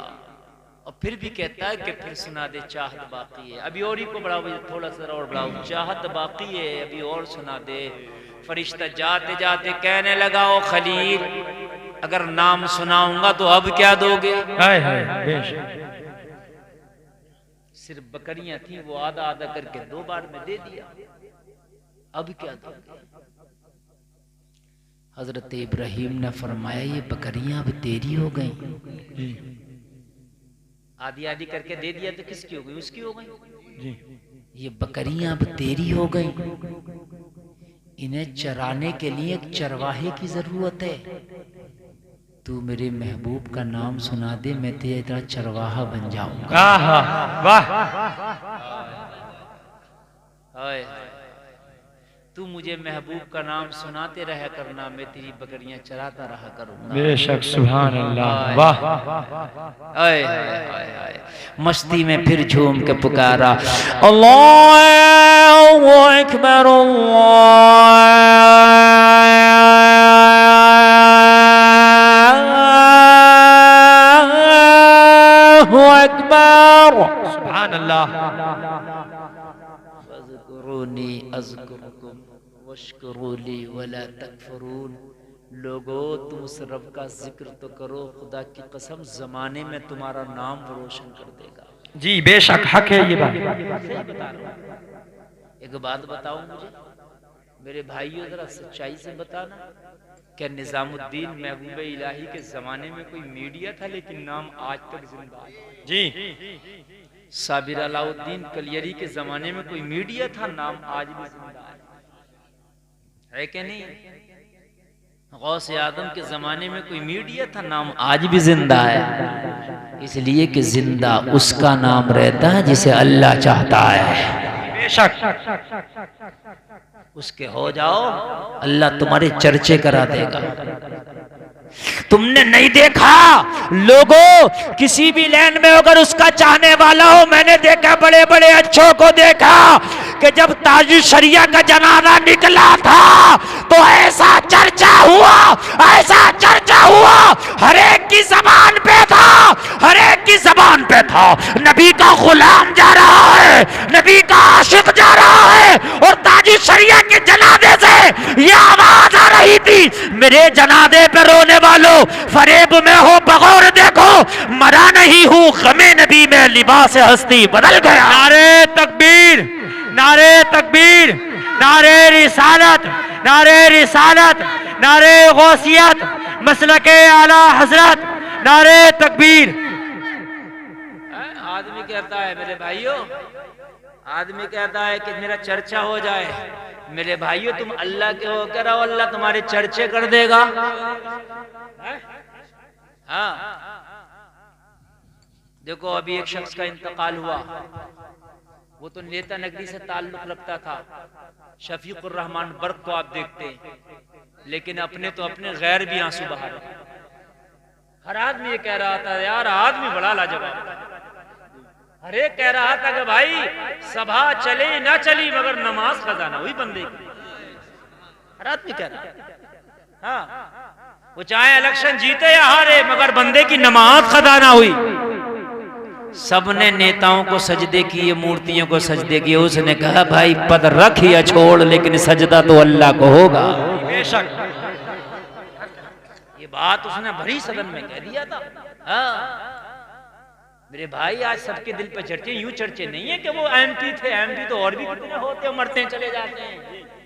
और फिर भी कहता है कि फिर सुना दे चाहत बाकी है। अभी और ही को बढ़ाओ, थोड़ा सा और बढ़ाओ, चाहत बाकी है अभी और सुना दे। फरिश्ता जाते जाते कहने लगा ओ खलील अगर नाम सुनाऊंगा तो अब क्या दोगे? सिर्फ बकरियां थी वो आधा आधा करके 2 बार में दे दिया, अब क्या दोगे? हजरत इब्राहिम ने फरमाया ये बकरियां अब तेरी हो गई। आधी आधी करके दे दिया तो किसकी हो गई? उसकी हो गई। ये बकरियां अब तेरी हो गई। इन्हें चराने के लिए एक चरवाहे की जरूरत है। तू मेरे महबूब का नाम सुना दे, मैं तेरा चरवाहा बन जाऊंगा। वाह। तू मुझे महबूब का नाम सुनाते रहा करना, मैं तेरी बकरियां चराता रहा करूंगा। बेशक सुभान अल्लाह। वाह। आए मस्ती में फिर झूम के पुकारा अल्लाहु अकबर अल्लाहु अकबर। सुभान अल्लाह। फ़ज़कुरूनी अज़कुरुकुम वश्कुरूली वला तकफुरून। लोगों तुम उस रब का जिक्र तो करो, खुदा की कसम जमाने में तुम्हारा नाम रोशन कर देगा। जी बेशक हक है ये बात। सही बता रहा हूं। एक बात बताओ मुझे मेरे भाइयों, जरा सच्चाई से बताना, क्या निजामुद्दीन महबूब इलाही के जमाने में कोई मीडिया था लेकिन नाम आज तक जिंदा है? जी। साबिर अलाउद्दीन कलियरी के जमाने में कोई मीडिया था, नाम आज भी जिंदा है कि नहीं? गौस आदम के जमाने में कोई मीडिया था, नाम आज भी जिंदा है। इसलिए कि जिंदा उसका नाम रहता है जिसे अल्लाह चाहता है। बेशक उसके हो जाओ, अल्लाह तुम्हारे चर्चे करा देगा। तुमने नहीं देखा लोगों, किसी भी लैंड में अगर उसका चाहने वाला हो, मैंने देखा बड़े बड़े अच्छों को देखा कि जब ताजुल शरिया का जनाजा निकला था तो ऐसा चर्चा हुआ, ऐसा चर्चा हुआ, हर एक की जबान पे था, हर एक की जबान पे था। नबी का गुलाम जा रहा है, नबी का आशिक जा रहा है और ताजुल शरिया के जनाजे से ये आवाज आ रही थी, मेरे जनाजे पे रोने वालों, फरेब में हो बगौर देखो, मरा नहीं हूँ गमे नबी में लिबास हस्ती बदल गया। नारे तकबीर, नारे तकबीर, नारे रिसालत, नारे रिसालत, नारे गौसियत, मसलके आला हजरत, नारे तकबीर। आदमी कहता है मेरे भाइयों, आदमी कहता है कि मेरा चर्चा हो जाए। मेरे भाइयों तुम अल्लाह के हो कर, अल्लाह तुम्हारे चर्चे कर देगा। हाँ देखो अभी एक शख्स का इंतकाल हुआ, वो तो नेता नगरी से ताल्लुक रखता था। शफीकुर रहमान बर्क को आप देखते हैं, लेकिन अपने तो अपने गैर भी आंसू बहा रहे। हर आदमी ये कह रहा था यार आदमी बड़ा लाजवाब, हर एक कह रहा था कि भाई सभा चले ना चली मगर नमाज कज़ा ना हुई बंदे की। हर आदमी कह रहा है हाँ, वो चाहे इलेक्शन जीते या हारे मगर बंदे की नमाज कज़ा ना हुई। सबने नेताओं को सजदे किए, मूर्तियों को सजदे किए। उसने कहा भाई पद रख या छोड़ लेकिन सजदा तो अल्लाह को होगा। बेशक ये बात उसने भरी सदन में कह दिया था। हाँ मेरे भाई आज सबके दिल पे चर्चे, यूं चर्चे नहीं है कि वो एमपी थे, एमपी तो और भी कितने होते मरते चले जाते हैं।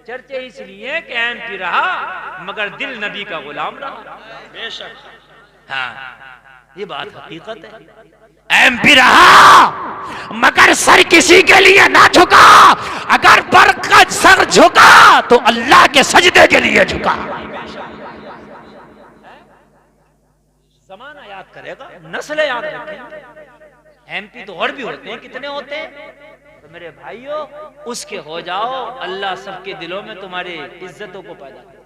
चर्चे इसलिए कि एमपी रहा मगर दिल नबी का गुलाम रहा। बेशक हाँ ये बात हकीकत है। एमपी रहा मगर सर किसी के लिए ना झुका। अगर बरकत सर झुका तो अल्लाह के सजदे के लिए झुका। जमाना याद करेगा, नस्ल याद रखेंगे। एमपी तो और भी होते हैं, कितने होते हैं। तो मेरे भाइयों उसके हो जाओ, अल्लाह सबके दिलों में तुम्हारे इज्जतों को पैदा कर,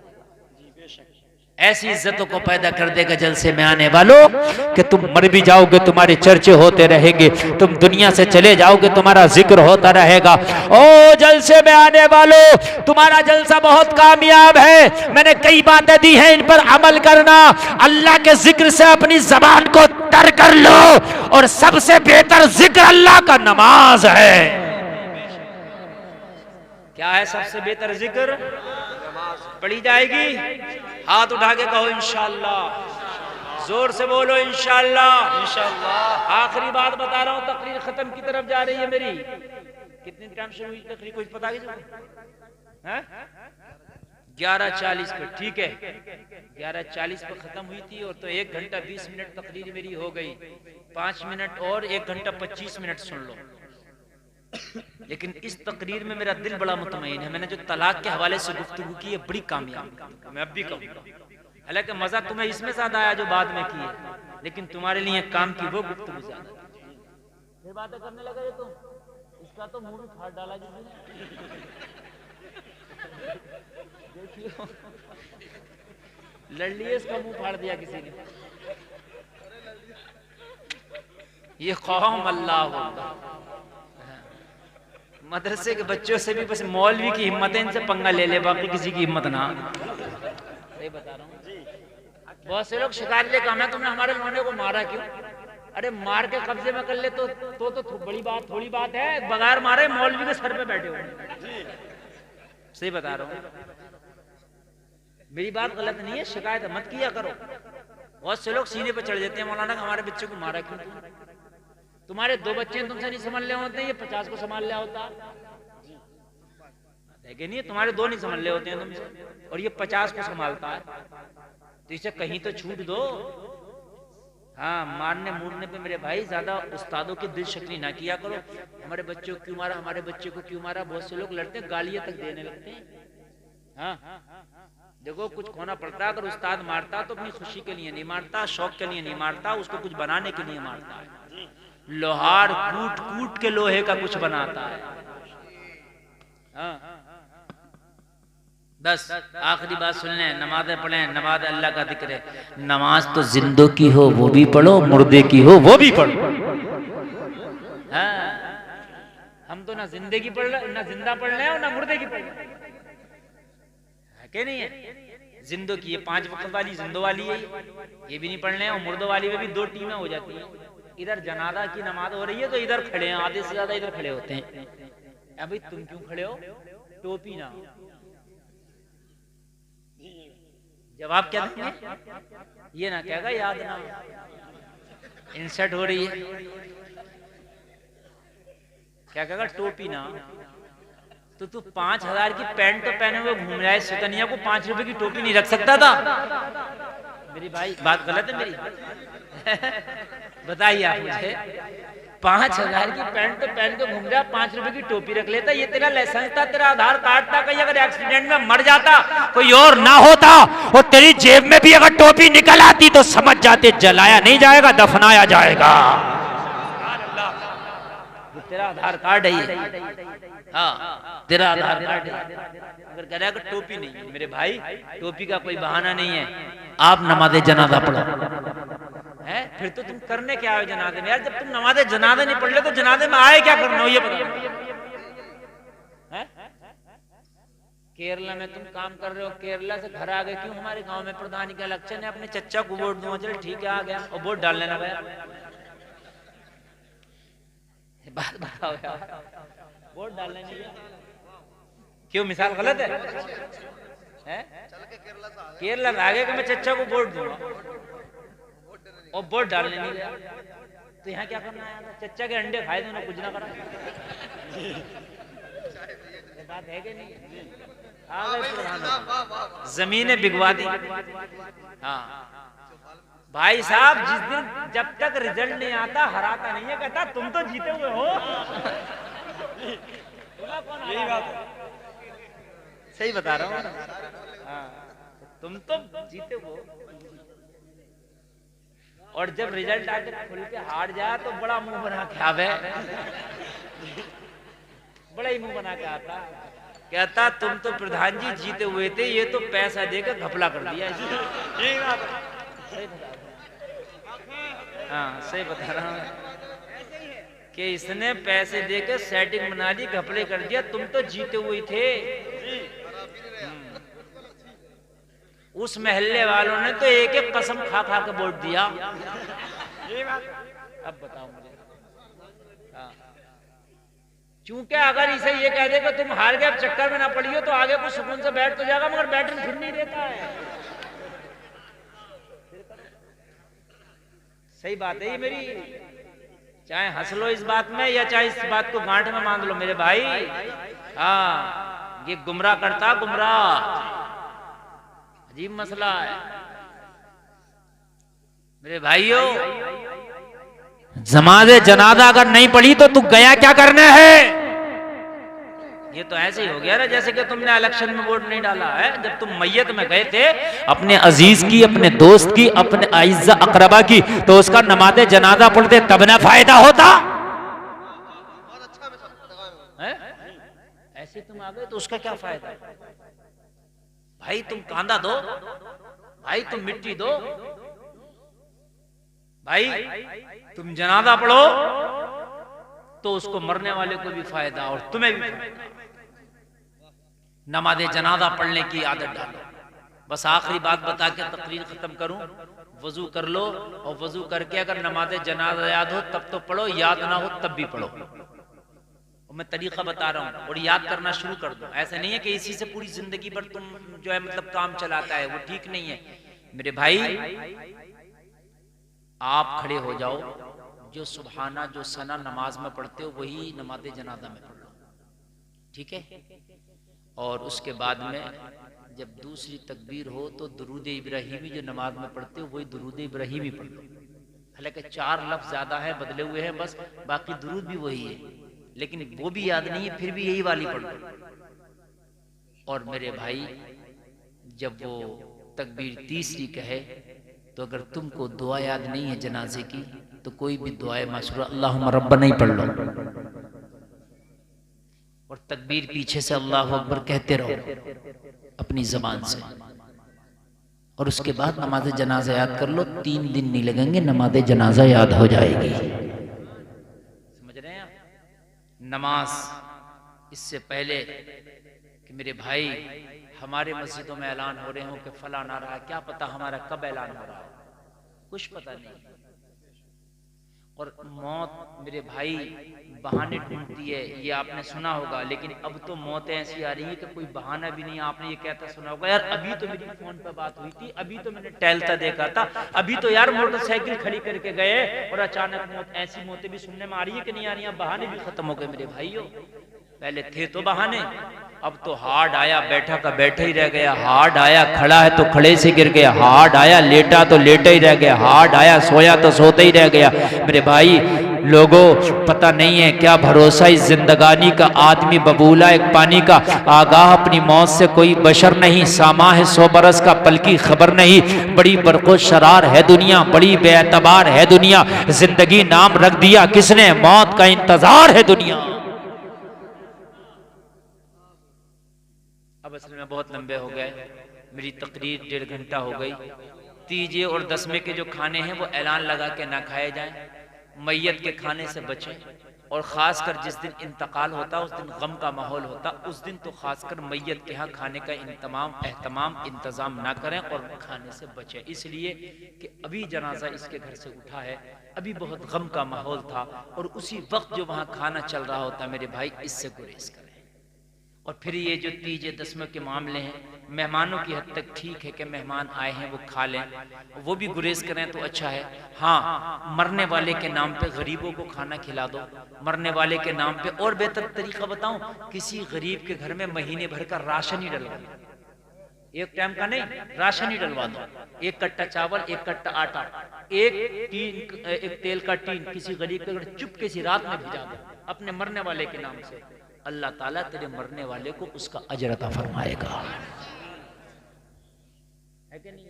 ऐसी इज्जतों को पैदा कर देगा जलसे में आने वालों कि तुम मर भी जाओगे तुम्हारे चर्चे होते रहेंगे, तुम दुनिया से चले जाओगे तुम्हारा जिक्र होता रहेगा। ओ जलसे में आने वालों तुम्हारा जलसा बहुत कामयाब है। मैंने कई बातें दी हैं, इन पर अमल करना। अल्लाह के जिक्र से अपनी जबान को तर कर लो, और सबसे बेहतर जिक्र अल्लाह का नमाज है। क्या है सबसे बेहतर जिक्र? पढ़ी जाएगी, हाथ उठा के कहो इंशाअल्लाह, जोर से बोलो इंशाअल्लाह। इंशाअल्लाह आखिरी बात बता रहा हूं, तकरीर खत्म की तरफ जा रही है मेरी। कितने टाइम शुरू हुई तकरीर, कुछ पता है? 11:40 पे, ठीक है 11:40 पे खत्म हुई थी, और तो 1 घंटा 20 मिनट तकरीर मेरी हो गई। 5 मिनट और 1 घंटा 25 मिनट सुन लो। लेकिन इस तकरीर में मेरा दिल बड़ा मुतमईन है। मैंने जो तलाक के हवाले से गुफ्तगू की है बड़ी कामयाब, मैं अब भी कहूँगा। हालांकि मजा तुम्हें इसमें ज्यादा आया जो बाद में की है, लेकिन तुम्हारे लिए काम की वो गुफ्तगू ज्यादा। फिर बातें करने लगे तुम, इसका तो मुंह भी फाड़ डाला देखियो, लड़ लिए इसका मुंह फाड़ दिया किसी ने। ये कौम अल्लाह होगा। मदरसे के बच्चों से भी बस मौलवी की हिम्मत है, इनसे पंगा ले ले, बाकी किसी की हिम्मत ना। सही बता रहा हूँ। बहुत से लोग शिकायत लेकर आना तुमने हमारे लोने को मारा क्यों? अरे मार के कब्जे में कर ले तो बड़ी बात थोड़ी बात है। बगैर मारे मौलवी के सर पे बैठे हुए। सही बता रहा हूँ, मेरी बात गलत नहीं है, शिकायत मत किया करो। बहुत से लोग सीने पे चढ़ जाते हैं, मौलाना हमारे बच्चे को मारा क्यों? तुम्हारे 2 बच्चे तुमसे नहीं संभाल ले होते, ये 50 को संभाल लिया होता। लेकिन ये तुम्हारे 2 नहीं संभाल ले होते हैं तुमसे, और ये 50 को संभालता है। तो इसे कहीं तो छूट दो। हाँ मारने मूरने पे मेरे भाई ज्यादा उस्तादों की दिल शक्ली ना किया करो। हमारे बच्चों को क्यों मारा, हमारे बच्चे को क्यों मारा। बहुत से लोग लड़ते हैं, गालियां तक देने लगते हैं। हाँ देखो कुछ खोना पड़ता है। अगर उस्ताद मारता तो अपनी खुशी के लिए नहीं मारता, शौक के लिए नहीं मारता, उसको कुछ बनाने के लिए मारता है। लोहार कूट कूट के लोहे का कुछ बनाता है। हाँ। बस आखिरी बात सुन लें, नमाज़ें पढ़ें, नमाज अल्लाह का जिक्र है। नमाज तो जिंदों की हो वो भी पढ़ो, मुर्दे की हो वो भी पढ़ो। हाँ हम तो ना जिंदगी पढ़ रहे, ना जिंदा पढ़ रहे हैं और ना मुर्दे की पढ़ रहे हैं, क्या नहीं है। जिंदों की ये 5 वक्त वाली जिंदों वाली है, ये भी नहीं पढ़ रहे हैं, और मुर्दों वाली में भी 2 टीमें हो जाती हैं। इधर जनाजा की नमाज हो रही है तो इधर खड़े हैं, आधे से ज्यादा इधर खड़े होते हैं। अभी तुम क्यों खड़े हो? टोपी ना। जवाब क्या देंगे? ये ना कहेगा याद ना, इंसर्ट हो रही है। क्या कहेगा? टोपी ना। तो तू 5000 की पैंट तो पहने हुए घूम रहा है, सुतनिया को 5 रुपए की टोपी नहीं रख सकता था? मेरी भाई बात गलत है मेरी? बताइए आप मुझे। 5000 की पैंट तो पहन के घूम रहा, 5 रुपए की टोपी रख लेता। ये तेरा लाइसेंस था, तेरा आधार कार्ड था। कहीं अगर एक्सीडेंट में मर जाता, कोई और ना होता, और तेरी जेब में भी अगर टोपी निकल आती तो समझ जाते जलाया नहीं जाएगा, दफनाया जाएगा। ये तेरा आधार कार्ड है ये, हाँ तेरा आधार कार्ड है। अगर कह रहा है कि टोपी नहीं है, मेरे भाई टोपी का कोई बहाना नहीं है, आप नमाज़े जनाजा पढ़ो। है फिर तो तुम करने क्या आए जनाजे में यार? जब तुम नमाज़े जनाजा नहीं पढ़ ले तो जनाजे में आए क्या करना हो ये पता है? केरला में तुम काम कर रहे हो, केरला से घर आ गए, क्यों हमारे गांव में प्रधानी का इलेक्शन है, अपने चच्चा को वोट दूंगा, चल ठीक है आ गया, और वोट डालने लगा यार। बात बताओ यार, वोट डालने नहीं गया क्यों? मिसाल गलत है? केरला में आ गए कि मैं चच्चा को वोट दूंगा और वोट डालने नहीं गया, तो यहाँ क्या करना आया था? चच्चा के अंडे खाए थे, कुछ ना करा। ये बात है कि नहीं? आ गए प्रधान, जमीनें बिगवा दी। हाँ भाई साहब, जिस दिन जब तक रिजल्ट नहीं आता हराता नहीं है, कहता तुम तो जीते हुए हो। यही बात है, सही बता रहा हूँ। हाँ तुम तो जीते हो, और जब रिजल्ट आके खुल के हार जाए तो बड़ा मुंह बना के आवे, बड़ा ही मुंह बना के आता, कहता तुम तो प्रधान जी जीते हुए थे, ये तो पैसा देकर घपला कर दिया। यही बात है, सही बता रहा हूँ। हाँ सही बता रहा हूँ कि इसने पैसे देकर सेटिंग बना ली, घपले कर दिया, तुम तो जीते हुए थे। उस महल्ले वालों ने तो एक एक कसम खा खा के वोट दिया। अब बताओ मुझे, क्योंकि अगर इसे ये कह दे कि तुम हार गए, अब चक्कर में ना पड़ियो, तो आगे कुछ सुकून से बैठ तो जाएगा, मगर बैठने फिर नहीं देता है। सही बात है ये मेरी, चाहे हंस लो इस बात में या चाहे इस बात को गांठ में बांध लो मेरे भाई। हाँ ये गुमराह करता, गुमराह, अजीब मसला है मेरे भाइयों। नमाज़े जनाजा अगर नहीं पढ़ी तो तू गया क्या करने है? ये तो ऐसे ही हो गया ना जैसे कि तुमने इलेक्शन में वोट नहीं डाला है। जब तुम मैयत में गए थे अपने अजीज की, अपने दोस्त की, अपने आइज़ा अकरबा की, तो उसका नमाज़े जनाजा पढ़ते तब ना फायदा होता है? ऐसे तुम आ गए तो उसका क्या फायदा? भाई तुम कांदा दो, भाई तुम मिट्टी दो, भाई तुम जनाजा पढ़ो, तो उसको मरने वाले को भी फायदा और तुम्हें भी फायदा। नमाज़े जनाजा पढ़ने की आदत डालो। बस आखिरी बात बता के तकरीर खत्म करूं, वजू कर लो, और वजू करके अगर नमाज़े जनाजा याद हो तब तो पढ़ो, याद ना हो तब भी पढ़ो। और मैं तरीका बता रहा हूं, और याद करना शुरू कर दो। ऐसा नहीं है कि इसी से पूरी जिंदगी भर तुम जो है मतलब काम चलाता है, वो ठीक नहीं है मेरे भाई। आप खड़े हो जाओ, जो सुबहाना जो सना नमाज में पढ़ते हो वही नमाज़े जनाजा में पढ़ लो, ठीक है? और उसके बाद में जब दूसरी तकबीर हो तो दुरूद इब्राहिमी जो नमाज में पढ़ते हो वही दुरूद इब्राहिमी पढ़ लो। हालांकि 4 लफ्ज ज्यादा है, बदले हुए हैं बस, बाकी दुरूद भी वही है, लेकिन वो भी याद नहीं है, फिर भी यही वाली पढ़ लो। और मेरे भाई जब वो तकबीर तीसरी कहे तो अगर तुमको दुआ याद नहीं है जनाजे की तो कोई भी दुआए माशूरा अल्लाहुम्मा रब्बना ही पढ़ लो, और तकबीर पीछे से अल्लाहु अकबर कहते रहो अपनी जबान से। और उसके बाद नमाज़े जनाजा याद कर लो, 3 दिन नहीं लगेंगे, नमाज़े जनाजा याद हो जाएगी। समझ रहे हैं आप? नमाज इससे पहले कि मेरे भाई हमारे मस्जिदों में ऐलान हो रहे हो कि फला ना रहा, क्या पता हमारा कब ऐलान हो रहा है, कुछ पता नहीं। और मौत मेरे भाई बहाने ढूंढती है, ये आपने सुना होगा, लेकिन अब तो मौतें ऐसी आ रही है कि कोई बहाना भी नहीं। आपने ये कहता सुना होगा, यार अभी तो मेरी फोन पर बात हुई थी, अभी तो मैंने टहलता देखा था, अभी तो यार मोटरसाइकिल खड़ी करके गए, और अचानक मौत। ऐसी मौतें भी सुनने में आ रही है कि नहीं आ रही है? बहाने भी खत्म हो गए मेरे भाइयों। पहले थे तो बहाने, अब तो हार्ड आया बैठा का बैठा ही रह गया, हार्ड आया खड़ा है तो खड़े से गिर गया, हार्ड आया लेटा तो लेटा ही रह गया, हार्ड आया सोया तो सोते ही रह गया। मेरे भाई लोगों पता नहीं है क्या भरोसा इस जिंदगानी का, आदमी बबूला एक पानी का, आगाह अपनी मौत से कोई बशर नहीं, सामा है 100 बरस का पल की खबर नहीं, बड़ी बरको शरार है दुनिया, बड़ी बेअतबार है दुनिया, जिंदगी नाम रख दिया किसने, मौत का इंतजार है दुनिया। अब असल में बहुत लंबे हो गए, मेरी तकरीर 1.5 घंटा हो गई। तीजे और दसवें के जो खाने हैं वो ऐलान लगा के ना खाए जाएं, मैयत के खाने से बचें, और ख़ासकर जिस दिन इंतकाल होता उस दिन गम का माहौल होता, उस दिन तो ख़ासकर मैयत के यहाँ खाने का इंतज़ाम ना करें और खाने से बचें, इसलिए कि अभी जनाजा इसके घर से उठा है, अभी बहुत गम का माहौल था और उसी वक्त जो वहाँ खाना चल रहा होता मेरे भाई, इससे गुरेज करें। और फिर ये जो तीजे दसवें के मामले हैं, मेहमानों की हद तक ठीक है कि मेहमान आए हैं वो खा लें, वो भी गुरेज करें तो अच्छा है। हाँ, मरने वाले के नाम पे गरीबों को खाना खिला दो, मरने वाले के नाम पे। और बेहतर तरीका बताऊं, किसी गरीब के घर में महीने भर का राशन ही डलवा दो, एक टाइम का नहीं, राशन ही डलवा दो, 1 कट्टा चावल, 1 कट्टा आटा, एक तेल का टीन किसी गरीब के घर चुपके सी रात में भिजा दो अपने मरने वाले के नाम से। अल्लाह ताला तेरे मरने वाले को उसका अजर अता फरमाएगा, है कि नहीं?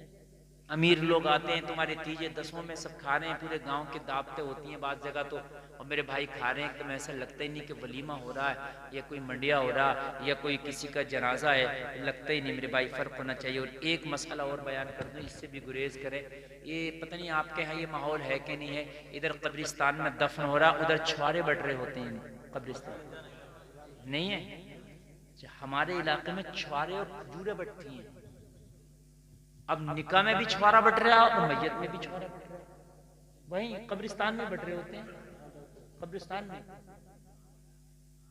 अमीर लोग आते हैं तुम्हारे तीजे दसों में, सब खा रहे हैं, पूरे गांव की दावतें होती हैं बात जगह तो, और मेरे भाई खा रहे हैं, तो ऐसा लगता ही नहीं कि वलीमा हो रहा है या कोई मंडिया हो रहा या कोई किसी का जनाजा है, लगता ही नहीं मेरे भाई, फ़र्क होना चाहिए। और एक मसला और बयान कर दूँ, इससे भी गुरेज करें, ये पता नहीं आपके यहाँ ये माहौल है कि नहीं है, इधर कब्रिस्तान में दफन हो रहा, उधर छुआरे बढ़ रहे होते हैं, कब्रिस्तान नहीं है। हमारे इलाके में छुआरे और खजूरें बढ़ती हैं, अब निकाह में भी छुआरा बट रहा है और मैयत में भी छुआरा बट रहा है, वहीं कब्रिस्तान में बट रहे होते हैं, कब्रिस्तान में।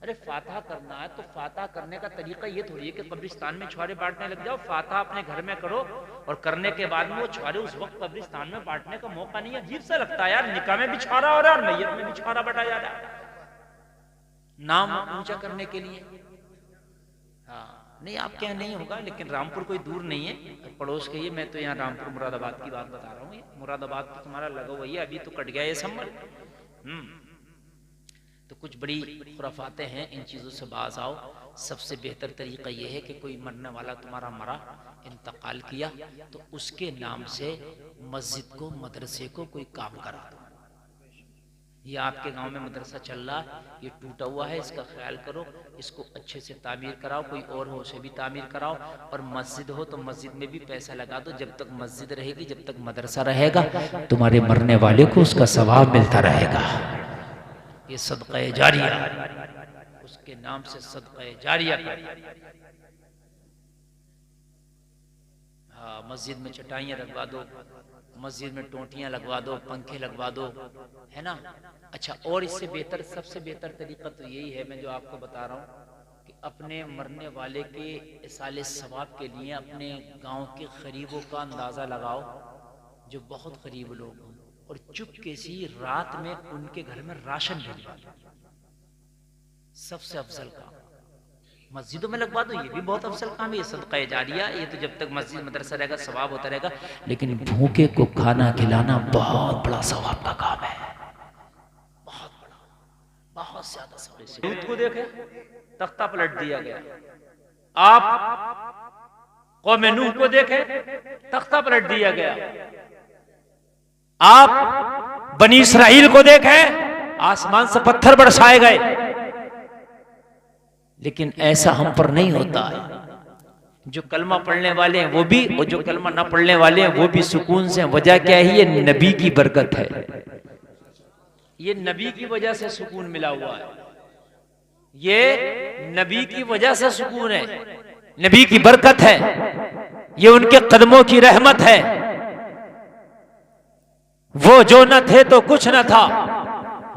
अरे फातहा करना है तो फातहा करने का तरीका ये थोड़ी है कि कब्रिस्तान में छुआरे बांटने लग जाओ, फातहा अपने घर में करो और करने के बाद में वो छुआरे उस वक्त कब्रिस्तान में बांटने का मौका नहीं है। अजीब सा लगता है यार, निकाह में भी छुआरा हो रहा है और मैयत में भी छुआरा बटा जा रहा है, नाम ऊंचा करने के लिए। हाँ, नहीं आपके यहाँ नहीं होगा, लेकिन रामपुर कोई दूर नहीं है, पड़ोस के ही। मैं तो यहाँ रामपुर मुरादाबाद की बात बता रहा हूँ, मुरादाबाद तो तुम्हारा लगा हुआ ही है, अभी तो कट गया ये संबल। तो कुछ बड़ी खुराफातें हैं, इन चीज़ों से बाज आओ। सबसे बेहतर तरीका ये है कि कोई मरने वाला तुम्हारा मरा, इंतकाल किया, तो उसके नाम से मस्जिद को, मदरसे को कोई काम करा दो। ये आपके गांव में मदरसा चल रहा है, ये टूटा हुआ है, इसका ख्याल करो, इसको अच्छे से तामीर कराओ, कोई और हो उसे भी तामीर कराओ, और मस्जिद हो तो मस्जिद में भी पैसा लगा दो। जब तक मस्जिद रहेगी, जब तक मदरसा रहेगा, तुम्हारे मरने वाले को उसका सवाब मिलता रहेगा। ये सदका जारिया, उसके नाम से सदका जारिया। हाँ, मस्जिद में चटाइयाँ लगवा दो, मस्जिद में टोंटियां लगवा दो, पंखे लगवा दो, है ना। अच्छा, और इससे बेहतर, सबसे बेहतर तरीका तो यही है, मैं जो आपको बता रहा हूँ, कि अपने मरने वाले के इसाले सवाब के लिए अपने गांव के गरीबों का अंदाज़ा लगाओ, जो बहुत गरीब लोग हों, और चुपके से रात में उनके घर में राशन भिजवा दो। सबसे अफजल काम, मस्जिदों में लगवा दो, ये भी बहुत अफसल काम है, ये सदका जारिया। ये तो जब तक मस्जिद मदरसा रहेगा सवाब होता रहेगा, लेकिन भूखे को खाना खिलाना बहुत बड़ा सवाब का काम है, बहुत बड़ा, बहुत ज्यादा सवाब। दूध को देखे, तख्ता पलट दिया गया। आप कौम नूह को देखे, तख्ता पलट दिया गया। आप बनी इसराइल को देखे, आसमान से पत्थर बरसाए गए। लेकिन ऐसा हम पर नहीं होता है। जो कलमा पढ़ने वाले हैं वो भी, और जो कलमा ना पढ़ने वाले हैं वो भी सुकून से। वजह क्या है? ये नबी की बरकत है, ये नबी की वजह से सुकून मिला हुआ है, ये नबी की वजह से सुकून है, नबी की बरकत है, ये उनके कदमों की रहमत है। वो जो न थे तो कुछ न था,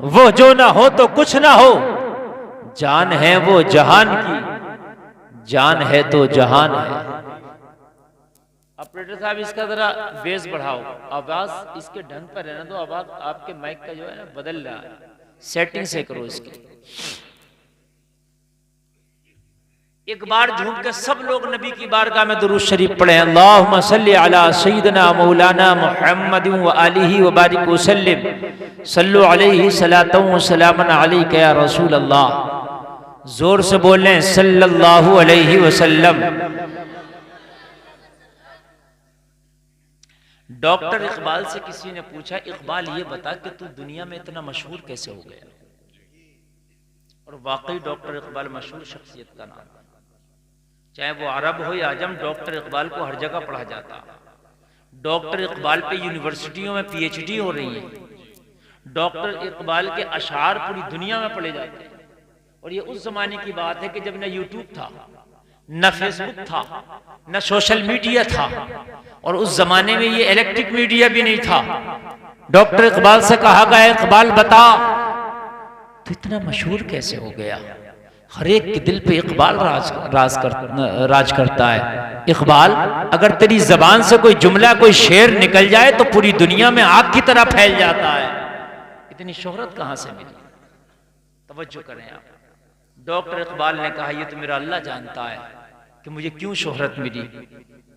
वो जो ना हो तो कुछ ना हो, जान है वो जहान की, जान है तो जहान है। ऑपरेटर साहब इसका जरा बेस बढ़ाओ, आवाज इसके ढंग पर रहने दो, आवाज आपके माइक का जो है ना बदल रहा है, सेटिंग से करो इसकी। एक बार झूम के सब लोग नबी की बारगाह में दुरूद शरीफ पढ़े, अल्लाहुम्मा सल्ली अला सय्यिदना मौलाना मुहम्मद व आलिहि व बारिक वसल्लिम सल्लु अलैहि सलातन व सलामन अलैका या रसूल अल्लाह। जोर से बोलें सल्लल्लाहु अलैहि वसल्लम। डॉक्टर इकबाल से किसी ने पूछा, इकबाल ये बता कि तू दुनिया में इतना मशहूर कैसे हो गया? और वाकई डॉक्टर इकबाल मशहूर शख्सियत का नाम है, चाहे वो अरब हो या अजम, डॉक्टर इकबाल को हर जगह पढ़ा जाता। डॉक्टर इकबाल पे यूनिवर्सिटियों में पीएचडी हो रही है। डॉक्टर इकबाल के अशार पूरी दुनिया में पढ़े जाते हैं। और ये उस जमाने की बात है कि जब न यूट्यूब था, न फेसबुक था, न सोशल मीडिया था, और उस जमाने में ये इलेक्ट्रिक मीडिया भी नहीं था। डॉक्टर इकबाल से कहा गया, इकबाल बता तो इतना मशहूर कैसे हो गया? हर एक के दिल पे इकबाल राज करता है। इकबाल, अगर तेरी जबान से कोई जुमला, कोई शेर निकल जाए तो पूरी दुनिया में आग की तरह फैल जाता है। इतनी शोहरत कहां से मिली? तवज्जो करें आप। डॉक्टर इकबाल ने कहा, ये तो मेरा अल्लाह जानता है कि मुझे क्यों शोहरत मिली,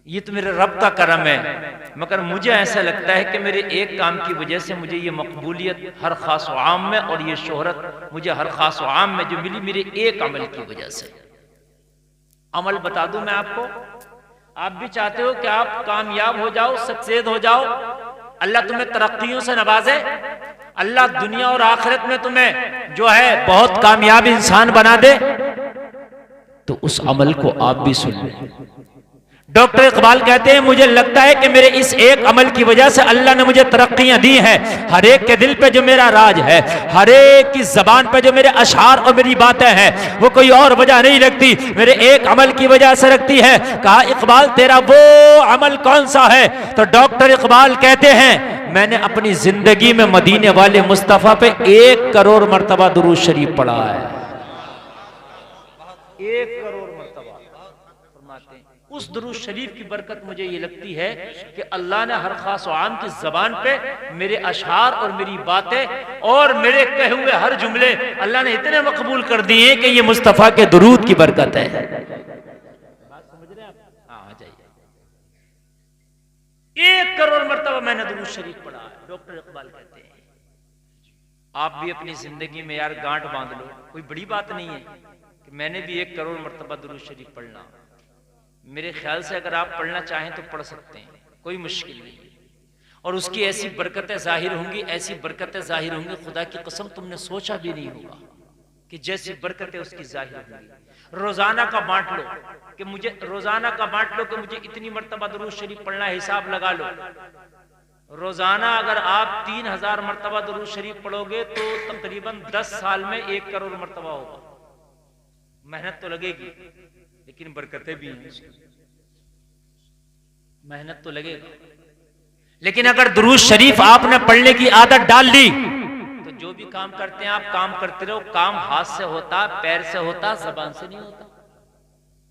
ये तो मेरे रब का करम है, मगर मुझे ऐसा लगता है कि मेरे एक काम की वजह से मुझे ये मकबूलियत हर खास व आम में, और ये शोहरत मुझे हर खास व आम में जो मिली, मेरे एक अमल की वजह से। अमल बता दूं मैं आपको? आप भी चाहते हो कि आप कामयाब हो जाओ, सक्सेस हो जाओ, अल्लाह तुम्हें तरक्कियों से नवाजे, अल्लाह दुनिया और आखिरत में तुम्हें जो है बहुत कामयाब इंसान बना दे, तो उस अमल को आप भी सुन लें। डॉक्टर इकबाल कहते हैं, मुझे लगता है कि मेरे इस एक अमल की वजह से अल्लाह ने मुझे तरक्कियां दी हैं। हर एक के दिल पे जो मेरा राज है, हर एक की जबान पे जो मेरे अशार और मेरी बातें हैं, वो कोई और वजह नहीं रखती, मेरे एक अमल की वजह से रखती है। कहा, इकबाल तेरा वो अमल कौन सा है? तो डॉक्टर इकबाल कहते हैं, मैंने अपनी जिंदगी में मदीने वाले मुस्तफा पे 1 करोड़ मरतबा दुरूद शरीफ पढ़ा है। 1 करोड़ मरतबा। फरमाते हैं, उस दुरूद शरीफ की बरकत मुझे ये लगती है कि अल्लाह ने हर खास आम की जबान पे मेरे अशार और मेरी बातें और मेरे कहे हुए हर जुमले अल्लाह ने इतने मकबूल कर दिए कि ये मुस्तफा के दुरूद की बरकत है। बात समझ रहे हैं आप? हाँ, आ जाइए। 1 करोड़ मरतबा मैंने दुरूद शरीफ पढ़ा है। डॉक्टर इकबाल कहते हैं, आप भी अपनी जिंदगी में यार गांठ बांध लो, कोई बड़ी बात नहीं है कि मैंने भी 1 करोड़ मरतबा दुरूद शरीफ पढ़ना। मेरे ख्याल से अगर आप पढ़ना चाहें तो पढ़ सकते हैं, कोई मुश्किल नहीं, और उसकी ऐसी बरकतें जाहिर होंगी, ऐसी बरकतें जाहिर होंगी, खुदा की कसम तुमने सोचा भी नहीं होगा कि जैसी बरकतें उसकी जाहिर होंगी। रोजाना का बांट लो कि मुझे, रोजाना का बांट लो कि मुझे इतनी मरतबा दुरूद शरीफ पढ़ना है, हिसाब लगा लो। रोजाना अगर आप 3000 मरतबा दुरूद शरीफ पढ़ोगे तो तकरीबन 10 साल में 1 करोड़ मरतबा होगा। मेहनत तो लगेगी, लेकिन बरकतें भी हैं। मेहनत तो लगेगा, लेकिन अगर दुरूद शरीफ आपने पढ़ने की आदत डाल ली तो जो भी काम करते हैं आप काम करते रहो। काम हाथ से होता, पैर से होता, जबान से नहीं होता।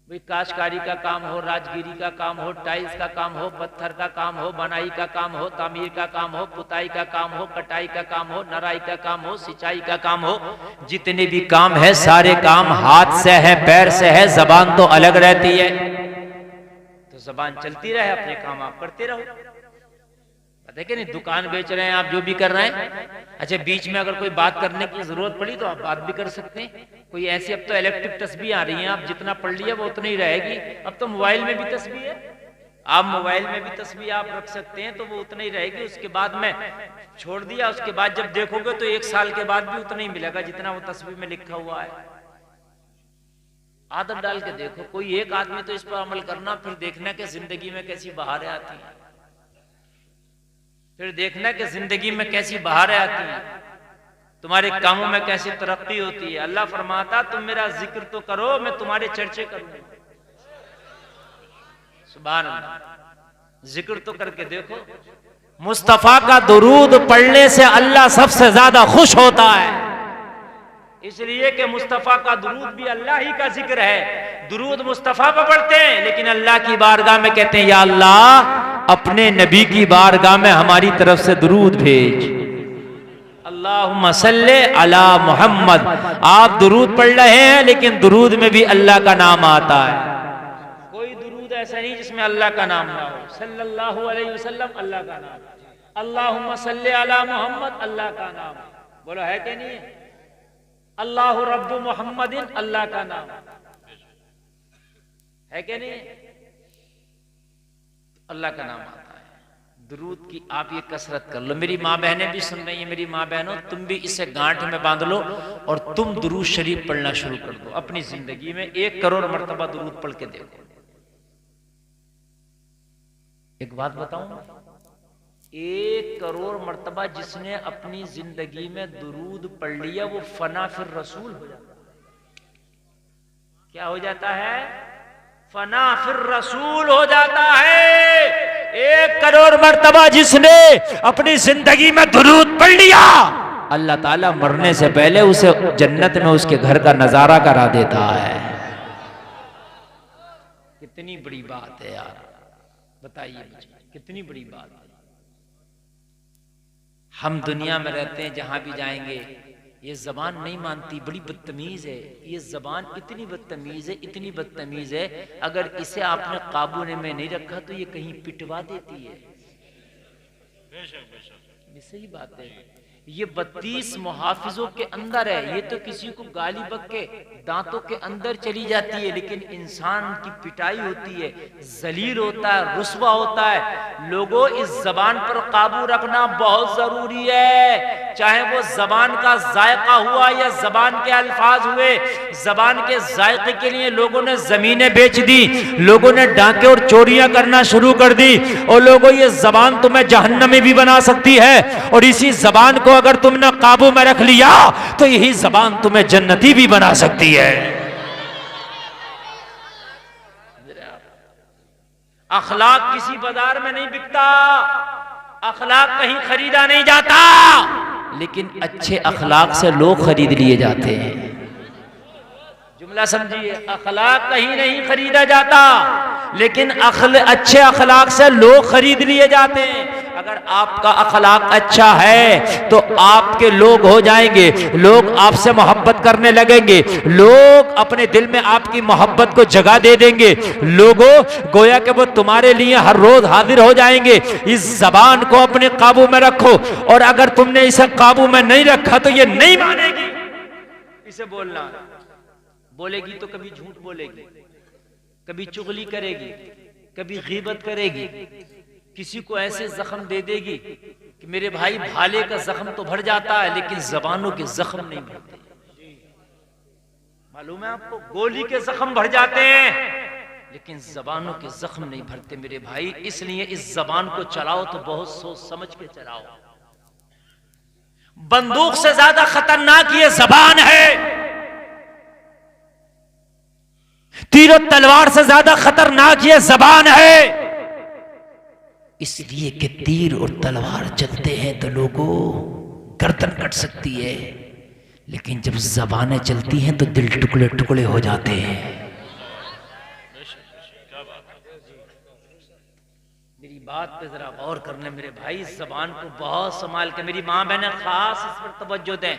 भाई काशकारी का काम हो, राजगिरी का काम हो, टाइल्स का काम हो, पत्थर का काम हो, बनाई का काम हो, तामीर का काम हो, पुताई का काम हो, कटाई का काम हो, नराई का काम हो, सिंचाई का काम हो, जितने भी काम है सारे काम हाथ से है, पैर से है, जबान तो अलग रहती है। तो जबान चलती रहे, अपने काम आप करते रहो। पता है कि नहीं, दुकान बेच रहे हैं आप, जो भी कर रहे हैं, अच्छा बीच में अगर कोई बात करने की जरूरत पड़ी तो आप बात भी कर सकते हैं। कोई ऐसी, अब तो इलेक्ट्रिक तस्बीह आ रही हैं, आप जितना पढ़ लिया वो उतनी ही रहेगी। अब तो मोबाइल में भी तस्बीह है, आप मोबाइल में भी तस्बीह आप रख सकते हैं, तो वो उतना ही रहेगी। उसके बाद में छोड़ दिया, उसके बाद जब देखोगे तो 1 साल के बाद भी उतना ही मिलेगा जितना वो तस्बीह में लिखा हुआ है। आदत डाल के देखो, कोई एक आदमी तो इस पर अमल करना, फिर देखना कि जिंदगी में कैसी बहारें आती हैं, फिर देखना कि जिंदगी में कैसी बहारें आती हैं, तुम्हारे कामों में कैसी तरक्की होती है। अल्लाह फरमाता, तुम मेरा जिक्र तो करो, मैं तुम्हारे चर्चे करूंगा। सुभान अल्लाह, जिक्र तो करके देखो। मुस्तफा का दुरूद पढ़ने से अल्लाह सबसे ज्यादा खुश होता है, इसलिए कि मुस्तफा का दुरूद भी अल्लाह ही का जिक्र है। दुरूद मुस्तफा पर पढ़ते हैं, लेकिन अल्लाह की बारगाह में कहते हैं, या अल्लाह अपने नबी की बारगाह में हमारी तरफ से दुरूद भेज। अल्लाहुम्मा सल्ले अला मोहम्मद। आप दुरूद पढ़ रहे हैं लेकिन दुरूद में भी अल्लाह का नाम आता है। कोई दुरूद ऐसा नहीं जिसमें अल्लाह का नाम ना हो। सल्लल्लाहु अलैहि वसल्लम अल्लाह का नाम, अल्लाहुम्मा सल्ले अला मोहम्मद अल्लाह का नाम। बोलो है कि नहीं? अल्लाहु रब्बु मोहम्मदिन अल्लाह का नाम है कि नहीं? अल्लाह का नाम आता है। दुरूद की आप ये कसरत कर लो। मेरी माँ बहनें भी सुन रही हैं, मेरी माँ बहनों तुम भी इसे गांठ में बांध लो और तुम दुरूद शरीफ पढ़ना शुरू कर दो। अपनी जिंदगी में 1 करोड़ मर्तबा दुरूद पढ़ के देखो। एक बात बताऊं, 1 करोड़ मर्तबा जिसने अपनी जिंदगी में दुरूद पढ़ लिया वो फना फिर रसूल हो जाता है। क्या हो जाता है? फना फिर रसूल हो जाता है। 1 करोड़ मर्तबा जिसने अपनी जिंदगी में दुरूद पढ़ लिया, अल्लाह ताला मरने से पहले उसे जन्नत में उसके घर का नजारा करा देता है। कितनी बड़ी बात है यार, बताइए मुझे, कितनी बड़ी बात है। हम दुनिया में रहते हैं, जहां भी जाएंगे ये जबान नहीं मानती, बड़ी बदतमीज है ये जबान, इतनी बदतमीज है, इतनी बदतमीज है। अगर इसे आपने काबू में नहीं रखा तो ये कहीं पिटवा देती है। ये सही बात है। ये 32 मुहाफिजों के अंदर है। ये तो किसी को गाली बक के दांतों के अंदर चली जाती है, लेकिन इंसान की पिटाई होती है, जलील होता है, रुस्वा होता है। लोगों, इस जबान पर काबू रखना बहुत जरूरी है। चाहे वो जबान का जायका हुआ या जबान के अल्फाज हुए। जबान के जायके के लिए लोगों ने जमीनें बेच दी, लोगों ने डांके और चोरियां करना शुरू कर दी। और लोगों, ये जबान तुम्हें जहन्नमी भी बना सकती है, और इसी जबान को अगर तुमने काबू में रख लिया तो यही जबान तुम्हें जन्नती भी बना सकती है। अखलाक किसी बाजार में नहीं बिकता, अखलाक कहीं खरीदा नहीं जाता, लेकिन अच्छे अखलाक से लोग खरीद लिए जाते हैं। जुमला समझिए, अखलाक कहीं नहीं खरीदा जाता, लेकिन अच्छे अखलाक से लोग खरीद लिए जाते हैं। अगर आपका अखलाक अच्छा है तो आपके लोग हो जाएंगे, लोग आपसे मोहब्बत करने लगेंगे, लोग अपने दिल में आपकी मोहब्बत को जगह दे देंगे। लोगों, गोया कि वो तुम्हारे लिए हर रोज हाजिर हो जाएंगे। इस जबान को अपने काबू में रखो, और अगर तुमने इसे काबू में नहीं रखा तो ये नहीं मानेगी। इसे बोलना, बोलेगी तो कभी झूठ बोलेगी, कभी चुगली करेगी, कभी गीबत करेगी, किसी को ऐसे जख्म दे देगी कि मेरे भाई भाले का जख्म तो भर जाता है लेकिन जबानों के जख्म नहीं भरते। मालूम है आपको, गोली के जख्म भर जाते हैं लेकिन जबानों के जख्म नहीं भरते मेरे भाई। इसलिए इस जबान को चलाओ तो बहुत सोच समझ के चलाओ। बंदूक से ज्यादा खतरनाक ये जबान है, तीर और तलवार से ज्यादा खतरनाक ये जबान है। इसलिए कि तीर और तलवार चलते हैं तो लोगों गर्दन कट सकती है, लेकिन जब जबानें चलती हैं तो दिल टुकड़े टुकड़े हो जाते हैं। मेरी बात पे जरा गौर करने मेरे भाई, इस जबान को बहुत संभाल के, मेरी माँ बहनें खास इस पर तवज्जो दें,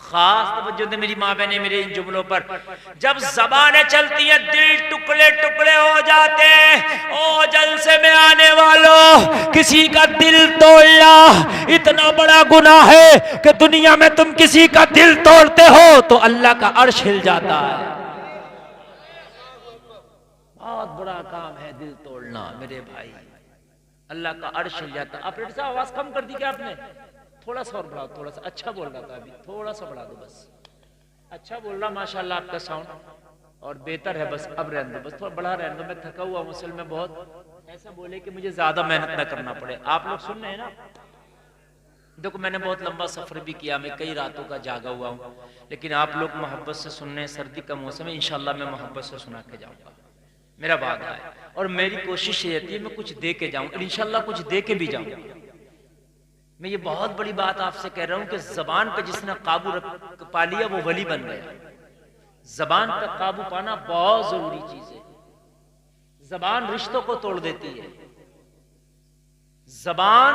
खास तवज्जो दें मेरी माँ बहनें मेरे इन जुमलों पर। जब जबानें चलती हैं दिल टुकड़े टुकड़े हो जाते हैं। ओ जलसे में आने वालों, किसी का दिल तोड़ना इतना बड़ा गुनाह है कि दुनिया में तुम किसी का दिल तोड़ते हो तो अल्लाह का अर्श हिल जाता है। बहुत बड़ा काम है दिल तोड़ना मेरे भाई, अल्लाह का अर्श हिल जाता। ऑपरेटर साहब आवाज कम कर दी क्या आपने? थोड़ा सा और बढ़ाओ, थोड़ा सा। अच्छा बोल रहा था अभी, थोड़ा सा बढ़ा दो बस। अच्छा बोल रहा माशाल्लाह आपका साउंड, और बेहतर है, बस अब रहने दो, बस थोड़ा बढ़ा रहने दो। मैं थका हुआ मुसल में बहुत, ऐसा बोले कि मुझे ज्यादा मेहनत ना करना पड़े। आप लोग सुन रहे हैं ना? देखो मैंने बहुत लंबा सफर भी किया, मैं कई रातों का जागा हुआ हूँ, लेकिन आप लोग मोहब्बत से सुनने, सर्दी का मौसम है, इंशाल्लाह मैं मोहब्बत से सुना के जाऊंगा, मेरा वादा है। और मेरी कोशिश ये रहती है मैं कुछ दे के जाऊं, इंशाल्लाह कुछ दे के भी जाऊं। मैं ये बहुत बड़ी बात आपसे कह रहा हूं कि जबान पे जिसने काबू पा लिया वो वली बन गया। जबान पे काबू पाना बहुत जरूरी चीज है। जबान रिश्तों को तोड़ देती है, जबान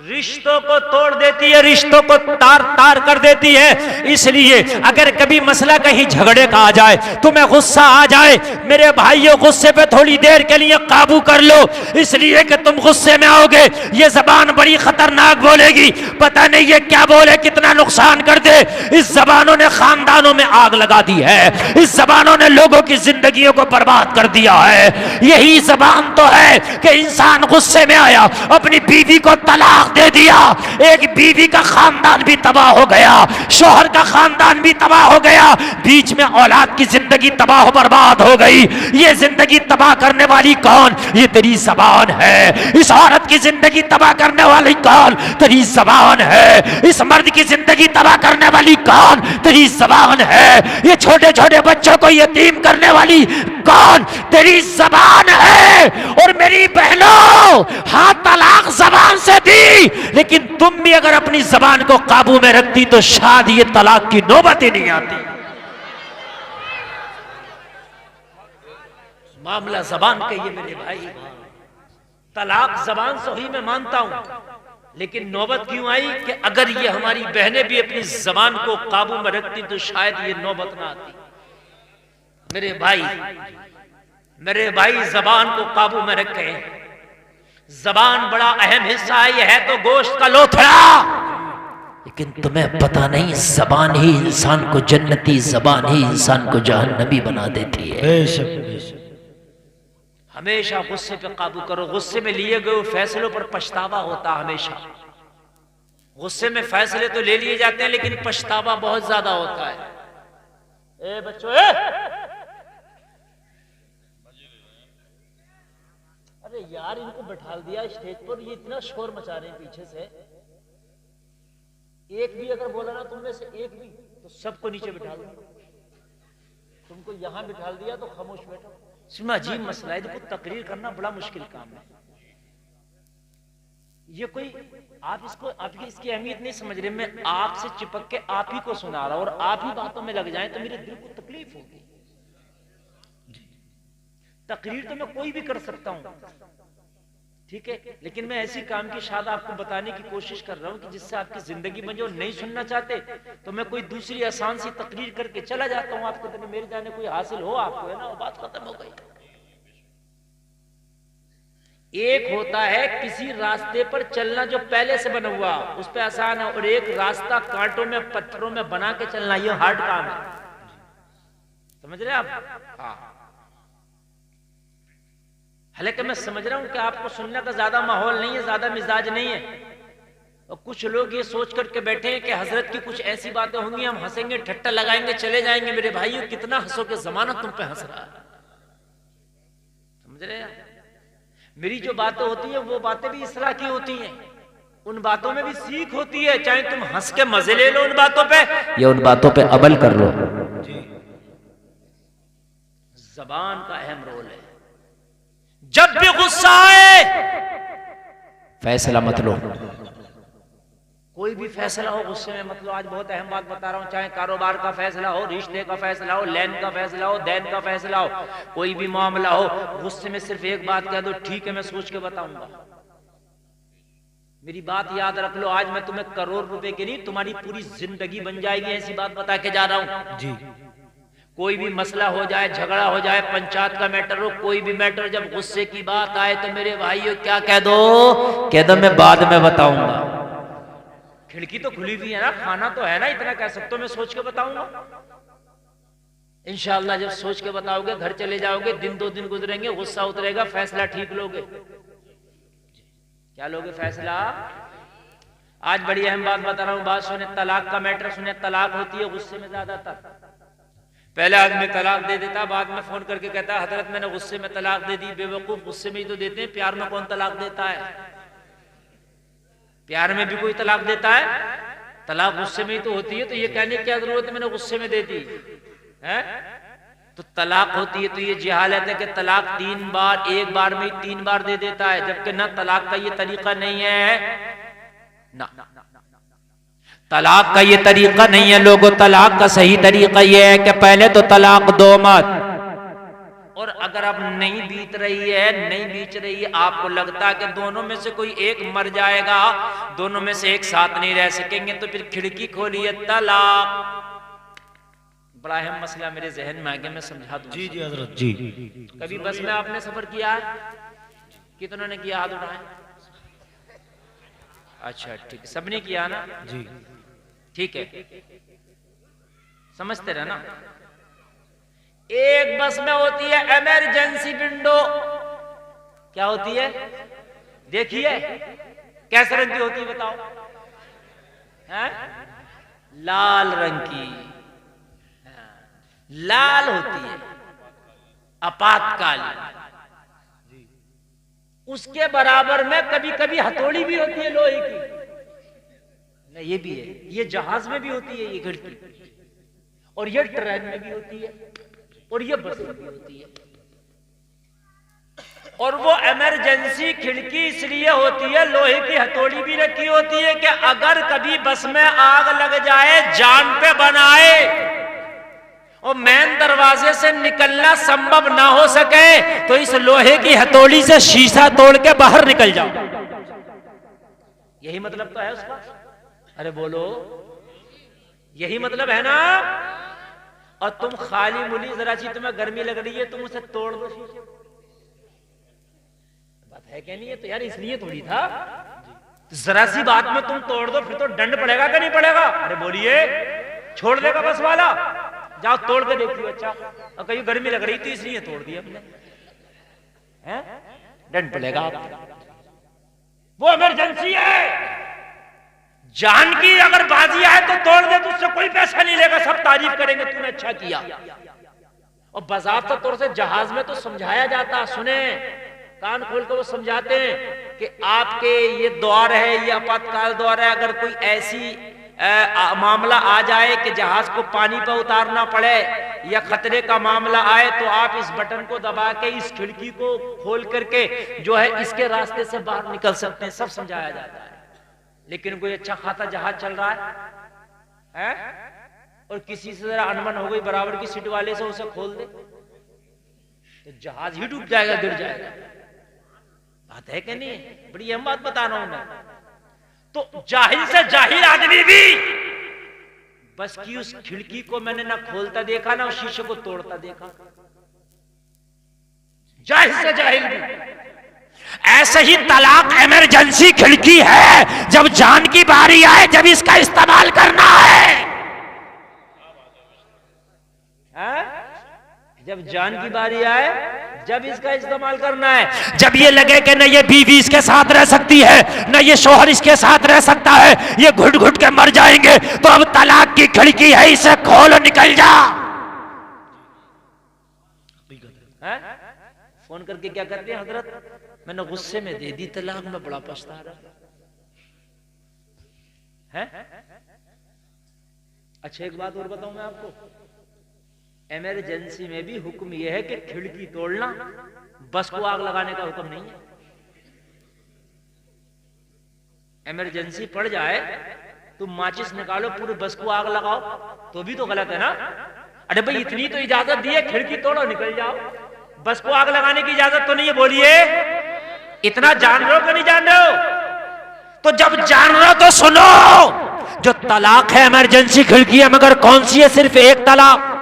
रिश्तों को तोड़ देती है, रिश्तों को तार तार कर देती है। इसलिए अगर कभी मसला कहीं झगड़े का आ जाए, तुम्हें गुस्सा आ जाए, मेरे भाइयों गुस्से पे थोड़ी देर के लिए काबू कर लो, इसलिए कि तुम गुस्से में आओगे, ये जबान बड़ी खतरनाक बोलेगी, पता नहीं ये क्या बोले कितना नुकसान कर दे। इस जबानों ने खानदानों में आग लगा दी है, इस जबानों ने लोगों की जिंदगियों को बर्बाद कर दिया है। यही जबान तो है कि इंसान गुस्से में आया, अपनी बीवी को तलाक दे दिया, एक बीवी का खानदान भी तबाह हो गया, शोहर का खानदान भी तबाह हो गया, बीच में औलाद की जिंदगी तबाह बर्बाद हो गई। ये जिंदगी तबाह करने वाली कौन? ये तेरी जबान है। इस औरत की जिंदगी तबाह करने वाली कौन? तेरी जबान है। इस मर्द की जिंदगी तबाह करने वाली कौन? तेरी जबान है। ये छोटे छोटे बच्चों को यतीम करने वाली कौन? तेरी जबान है। और मेरी बहनों, हाँ तलाक जबान से दी, लेकिन तुम भी अगर अपनी जबान को काबू में रखती तो शायद ये तलाक की नौबत ही नहीं आती। मामला जबान का ये मेरे भाई, तलाक जबान से ही मैं मानता हूं, लेकिन नौबत क्यों आई कि अगर ये हमारी बहनें भी अपनी जबान को काबू में रखती तो शायद ये नौबत ना आती। मेरे भाई जबान को काबू में रखें। जबान बड़ा अहम हिस्सा है, यह है तो गोश्त का लोथड़ा, लेकिन तुम्हें पता नहीं जबान ही इंसान को जन्नती, जबान ही इंसान को जहन्नमी बना देती है। हमेशा गुस्से पे काबू करो। गुस्से में लिए गए फैसलों पर पछतावा होता हमेशा। गुस्से में फैसले तो ले लिए जाते हैं, लेकिन पछतावा बहुत ज्यादा होता है। ए बच्चों, अरे यार इनको बैठा दिया स्टेज पर, ये इतना शोर मचा रहे हैं पीछे से। एक भी अगर बोला ना तुमने से एक भी, तो सबको नीचे बिठा दो। तुमको यहां बिठा दिया तो खामोश बैठो। इसमें अजीब मसला है, देखो तकरीर करना बड़ा मुश्किल काम है। ये कोई आप इसको आपकी इसकी अहमियत नहीं समझ रहे। मैं आपसे चिपक के आप ही को सुना रहा हूं और आप ही बातों में लग जाए तो मेरे दिल को तकलीफ होगी। तकरीर तो मैं कोई भी कर सकता हूं, ठीक है, लेकिन मैं ऐसी काम की शायद आपको बताने की कोशिश कर रहा हूं कि जिससे आपकी जिंदगी में जो नहीं सुनना चाहते तो मैं कोई दूसरी आसान सी तकरीर करके चला जाता हूं। आपको तो मेरे जाने कोई हासिल हो आपको, है ना, वो बात खत्म हो गई। एक होता है किसी रास्ते पर चलना जो पहले से बना हुआ, उस पर आसान है, और एक रास्ता कांटों में पत्थरों में बना के चलना, ये हार्ड काम है। समझ रहे आप? हाँ, हालांकि मैं समझ रहा हूं कि आपको सुनने का ज्यादा माहौल नहीं है, ज्यादा मिजाज नहीं है, और कुछ लोग ये सोच करके बैठे हैं कि हजरत की कुछ ऐसी बातें होंगी, हम हंसेंगे, ठट्टा लगाएंगे, चले जाएंगे। मेरे भाइयों, कितना हंसोगे, जमाना तुम पे हंस रहा है। समझ रहे हैं? मेरी जो बातें होती है वो बातें भी इस्लाह की होती हैं, उन बातों में भी सीख होती है। चाहे तुम हंस के मजे ले लो उन बातों पे या उन बातों पे अमल कर लो। जबान का अहम रोल है। जब भी गुस्सा आए फैसला मत लो, कोई भी फैसला हो गुस्से में मत लो। आज बहुत अहम बात बता रहा हूं, चाहे कारोबार का फैसला हो, रिश्ते का फैसला हो, लैन का फैसला हो, दैन का फैसला हो, कोई भी मामला हो, गुस्से में सिर्फ एक बात कह दो, ठीक है मैं सोच के बताऊंगा। मेरी बात याद रख लो, आज मैं तुम्हें करोड़ रुपए के नहीं, तुम्हारी पूरी जिंदगी बन जाएगी, ऐसी बात बता के जा रहा हूं जी। कोई भी मसला हो जाए, झगड़ा हो जाए, पंचायत का मैटर हो, कोई भी मैटर, जब गुस्से की बात आए तो मेरे भाइयों क्या कह दो? कह दो मैं बाद में बताऊंगा। खिड़की तो खुली हुई है ना, खाना तो है ना, इतना कह सकते हो मैं सोच के बताऊंगा। इंशाअल्लाह जब सोच के बताओगे, घर चले जाओगे, दिन 2 दिन गुजरेंगे, गुस्सा उतरेगा, फैसला ठीक लोगे। क्या लोगे फैसला? आज बड़ी अहम बात बता रहा हूं, बात सुने, तलाक का मैटर सुने। तलाक होती है गुस्से में ज्यादातर। पहले आदमी तलाक दे देता, बाद में फोन करके कहता है हजरत मैंने गुस्से में तलाक दे दी। बेवकूफ, गुस्से में ही तो देते हैं, प्यार में कौन तलाक देता है? प्यार में भी कोई तलाक देता है? तलाक गुस्से में ही तो होती है, तो ये कहने की क्या जरूरत है मैंने गुस्से में दे दी है? तो तलाक होती है तो ये जहालत है कि तलाक 3 बार, एक बार में 3 बार दे देता है, जबकि ना तलाक का ये तरीका नहीं है ना, तलाक का ये तरीका नहीं है लोगों। तलाक का सही तरीका ये है कि पहले तो तलाक दो मत, और और अगर अब नहीं बीत रही है, नहीं बीत रही है, आपको लगता है कि दोनों में से कोई एक मर जाएगा, दोनों में से एक साथ नहीं रह सकेंगे, तो फिर खिड़की खोलिए तलाक। बड़ा अहम मसला मेरे जहन में आ गया, मैं समझा दूं। जी जी हजरत जी। कभी बस में आपने सफर किया है? कितनों ने किया? हाथ उठाएं। अच्छा ठीक है, सबने किया ना जी ठीक है, समझते रहे ना। एक बस में होती है इमरजेंसी विंडो। क्या होती है? देखिए कैसे रंग की होती है बताओ? है? लाल रंग की। लाल होती है, आपातकालीन। उसके बराबर में कभी कभी हथौड़ी भी होती है लोहे की। नहीं, ये भी है, ये जहाज में भी होती है ये खिड़की, और ये ट्रेन में भी होती है, और ये बस में भी होती है। और वो इमरजेंसी खिड़की इसलिए होती है, लोहे की हथौड़ी भी रखी होती है कि अगर कभी बस में आग लग जाए, जान पे बनाए और मेन दरवाजे से निकलना संभव ना हो सके, तो इस लोहे की हथौड़ी से शीशा तोड़ के बाहर निकल जाओ। यही मतलब तो है उसका। अरे बोलो, यही मतलब है ना। और तुम खाली मुली, जरा सी तुम्हें गर्मी लग रही है, तुम उसे तोड़ दो शीशे। बात है क्या नहीं है? तो यार इसलिए थोड़ी था, जरा सी बात में तुम तोड़ दो, फिर तो दंड पड़ेगा कि नहीं पड़ेगा? अरे बोलिए, छोड़ देगा बस वाला? जाओ तोड़ के देख लो। अच्छा, और कहीं गर्मी लग रही थी इसलिए तोड़ दिया हमने, हैं? दंड पड़ेगा। वो इमरजेंसी है, जान की अगर बाजी आए तो तोड़ दे, तो उससे कोई पैसा नहीं लेगा, सब तारीफ करेंगे तूने अच्छा किया। और बाज़ाब्ता तौर से जहाज में तो समझाया जाता, सुने कान खोल कर वो समझाते हैं कि आपके ये द्वार है, ये आपातकाल द्वार है, अगर कोई ऐसी मामला आ जाए कि जहाज को पानी पर उतारना पड़े या खतरे का मामला आए, तो आप इस बटन को दबा के इस खिड़की को खोल करके जो है इसके रास्ते से बाहर निकल सकते हैं। सब समझाया जाता है। लेकिन कोई अच्छा खाता जहाज चल रहा है और किसी से जरा अनबन हो गई बराबर की सीट वाले से, उसे खोल दे तो जहाज ही डूब जाएगा, गिर जाएगा। बात है कि नहीं? बड़ी अहम बात बता रहा हूं मैं। तो जाहिल से जाहिल आदमी भी बस की उस खिड़की को मैंने ना खोलता देखा, ना उस शीशे को तोड़ता देखा। जाहिल से जाहिल भी। ऐसे ही तलाक इमरजेंसी खिड़की है, जब जान की बारी आए, जब इसका इस्तेमाल करना है, जब जान की बारी आए, जब इसका इस्तेमाल करना है, जब ये लगे कि न ये बीवी इसके साथ रह सकती है, न ये शोहर इसके साथ रह सकता है, ये घुट घुट के मर जाएंगे, तो अब तलाक की खिड़की है, इसे खोलो, निकल जा। फोन करके क्या कहते हैं? हजरत मैंने गुस्से में दे दी तलाक, में बड़ा पछता रहा है। अच्छा एक बात और बताऊं मैं आपको, इमरजेंसी में भी हुक्म यह है कि खिड़की तोड़ना, बस को आग लगाने का हुक्म नहीं है। इमरजेंसी पड़ जाए तुम माचिस निकालो, पूरे बस को आग लगाओ, तो भी तो गलत है ना। अरे भाई इतनी तो इजाजत दी है, खिड़की तोड़ो निकल जाओ, बस को आग लगाने की इजाजत तो नहीं है। बोलिए, इतना जान रहे हो कि नहीं जान रहे हो? तो जब जान रहे हो तो सुनो, जो तलाक है इमरजेंसी खिड़की है, मगर कौन सी है? सिर्फ एक तलाक।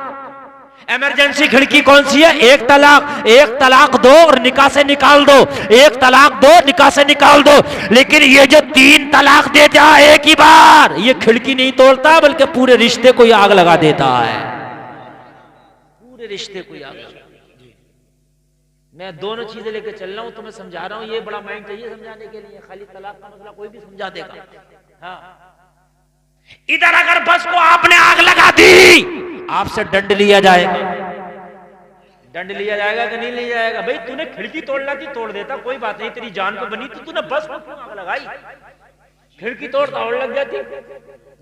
इमरजेंसी खिड़की कौन सी है? एक तलाक। एक तलाक दो और निकाह से निकाल दो, एक तलाक दो, निकाह से निकाल दो। लेकिन ये जो 3 तलाक दे जाए एक ही बार, ये खिड़की नहीं तोड़ता, बल्कि पूरे रिश्ते को आग लगा देता है, पूरे रिश्ते को आग लगा। मैं दोनों चीजें लेके चल रहा हूं, तुम्हें समझा रहा हूं, ये बड़ा माइंड चाहिए समझाने के लिए। खाली तलाक का मसला कोई भी समझा देगा। हाँ, इधर अगर बस को आपने आग लगा दी, आपसे दंड लिया जाएगा। दंड लिया जाएगा कि नहीं लिया जाएगा? भाई तूने खिड़की तोड़ना थी, तोड़ देता, कोई बात नहीं, तेरी जान पे बनी थी, तूने बस को क्यों आग लगाई? खिड़की तोड़ता और लग जाती,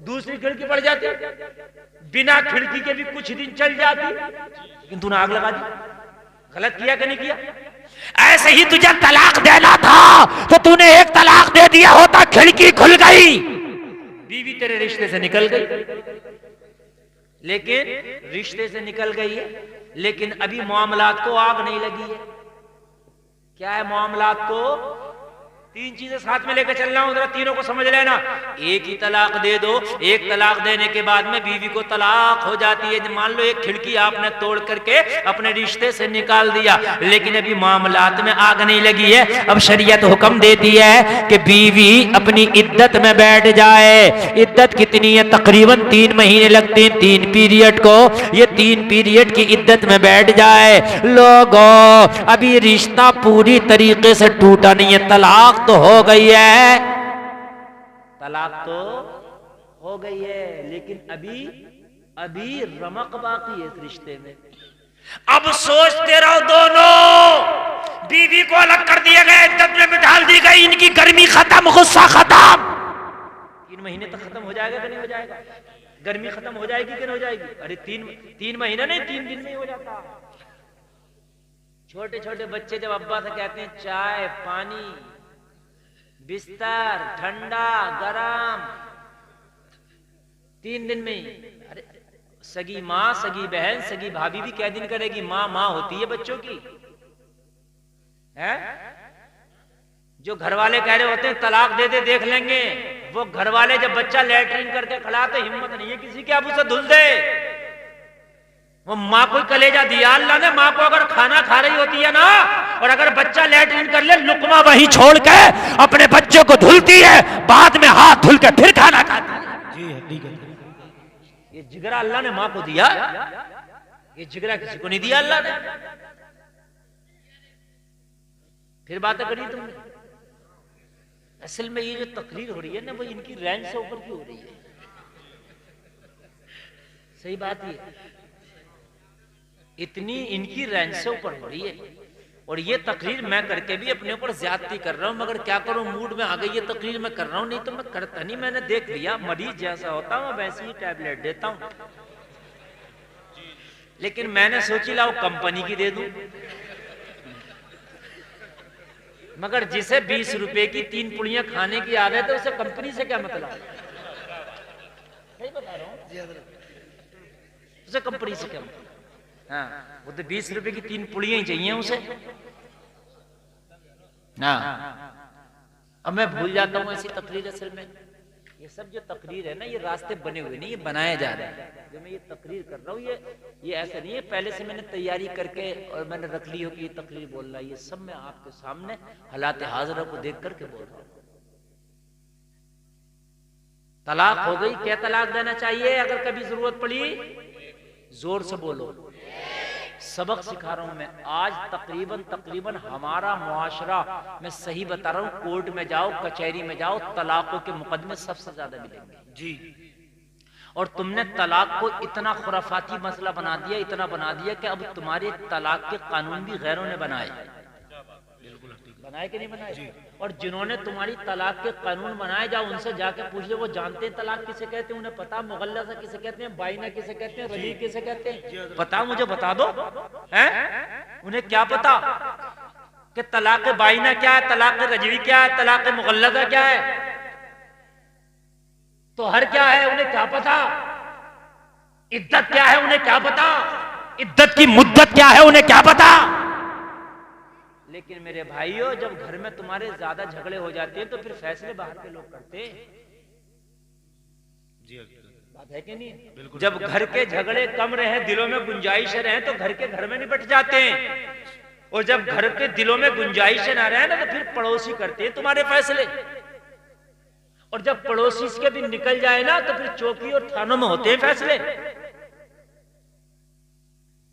दूसरी खिड़की पड़ जाती, बिना खिड़की के भी कुछ दिन चल जाती, लेकिन तूने आग लगा दी। गलत किया कि नहीं किया? ऐसे ही तुझे तलाक देना था तो तूने एक तलाक दे दिया होता, खिड़की खुल गई, बीवी तेरे रिश्ते से निकल गई। लेकिन रिश्ते से निकल गई है लेकिन अभी मामलात को आग नहीं लगी है। क्या है मामलात को? 3 चीजें साथ में लेकर चलना हूं, जरा तीनों को समझ लेना। एक ही तलाक दे दो, एक तलाक देने के बाद में बीवी को तलाक हो जाती है। मान लो एक खिड़की आपने तोड़ करके अपने रिश्ते से निकाल दिया, लेकिन अभी मामलात में आग नहीं लगी है। अब शरीयत हुक्म देती है कि बीवी अपनी इद्दत में बैठ जाए। इद्दत कितनी है? तकरीबन 3 महीने लगते हैं 3 पीरियड को। ये 3 पीरियड की इद्दत में बैठ जाए। लोगों, अभी रिश्ता पूरी तरीके से टूटा नहीं है, तलाक तो हो गई है, तलाक तो हो गई है, लेकिन अभी रमक बाकी है इस रिश्ते में। अब सोचते रहो, दोनों बीवी को अलग कर दिया गया, इद्दत में डाल दी गई, इनकी गर्मी खत्म, गुस्सा खत्म। 3 महीने तक खत्म हो जाएगा कि नहीं हो जाएगा? गर्मी खत्म हो जाएगी कि नहीं हो जाएगी? अरे 3 महीने नहीं, 3 दिन में ही हो जाता। छोटे छोटे बच्चे जब अब्बा से कहते हैं चाय पानी, बिस्तर, ठंडा गरम, 3 दिन में ही। अरे सगी माँ, सगी बहन, सगी भाभी भी क्या दिन करेगी? माँ होती है बच्चों की, है? जो घर वाले कह रहे होते हैं तलाक दे दे देख लेंगे, वो घर वाले जब बच्चा लैट्रिन करके खड़ा तो हिम्मत नहीं है किसी की अब उसे धुल दे। वो माँ को कलेजा दिया अल्लाह ने। माँ को अगर खाना खा रही होती है ना, और अगर बच्चा लैट्रिन कर ले, लुकमा वहीं छोड़ के अपने बच्चे को धुलती है, बाद में हाथ धुल के फिर खाना खाती है। जी, ये जिगरा अल्लाह ने माँ को दिया, ये जिगरा किसी को नहीं दिया अल्लाह ने। फिर बातें करी तुमने। असल में ये जो तकरीर हो रही है ना, वो इनकी रेंज से ऊपर की हो रही है। सही बात ये, इतनी इनकी रेंज से ऊपर हो रही है। और ये तकरीर मैं करके भी अपने ऊपर ज्यादती कर रहा हूं, मगर क्या करूं, मूड में आ गई ये तकरीर मैं कर रहा हूं, नहीं तो मैं करता नहीं। मैंने देख लिया मरीज जैसा होता हूं वैसे ही टैबलेट देता हूं, लेकिन मैंने सोची लाओ कंपनी की दे दूं। मगर जिसे 20 रुपए की 3 पुड़ियां खाने की आदत है, उसे कंपनी से क्या मतलब? नहीं बता रहा हूं, उसे कंपनी से क्या मतलब? हाँ, वो तो 20 रुपए की 3 पुड़ियां ही चाहिए उसे। हाँ, अब मैं भूल जाता हूँ ऐसी तकरीर। असल में ये सब जो तकरीर है ना, ये रास्ते बने हुए नहीं, ये बनाया जा रहा है। जो मैं ये तकरीर कर रहा हूँ, ये ऐसा नहीं है पहले से मैंने तैयारी करके और मैंने रख ली हो कि ये तकरीर बोल रहा है। ये सब मैं आपके सामने हालात हाज़िर को देख करके बोल रहा हूँ। तलाक हो गई, क्या तलाक देना चाहिए? अगर कभी जरूरत पड़ी जोर से बोलो। सबक सिखा रहा हूं मैं आज। तकरीबन हमारा मुआशरा, मैं सही बता रहा हूं, कोर्ट में जाओ, कचहरी में जाओ, तलाकों के मुकदमे सबसे ज्यादा मिलेंगे जी। और तुमने तलाक को इतना खुराफाती मसला बना दिया, इतना बना दिया कि अब तुम्हारे तलाक के कानून भी गैरों ने बनाए कि नहीं बनाए? और जिन्होंने तुम्हारी तलाक के कानून बनाए, जाओ उनसे जाके पूछ लो, वो जानते हैं तलाक किसे कहते हैं? उन्हें पता? मुगल्लज़ा किसे कहते हैं? बाइना किसे कहते हैं? रली किसे कहते हैं? पता? मुझे बता दो, हैं? उन्हें क्या पता कि तलाक बाइना क्या है, तलाक रजवी क्या है, तलाक मुगल्लज़ा क्या है, तो हर क्या है उन्हें क्या पता? इद्दत क्या है उन्हें क्या पता? इद्दत की मुद्दत क्या है उन्हें क्या पता? लेकिन मेरे भाइयों, जब घर में तुम्हारे ज्यादा झगड़े हो जाते हैं तो फिर फैसले बाहर के लोग करते हैं। बात है कि नहीं? जब घर के झगड़े कम रहे, दिलों में गुंजाइश रहे, तो घर में निपट जाते हैं। और जब घर के दिलों में गुंजाइश ना रहे ना, तो फिर पड़ोसी करते हैं तुम्हारे फैसले। और जब पड़ोसी इसके भी निकल जाए ना, तो फिर चौकी और थानों में होते हैं फैसले।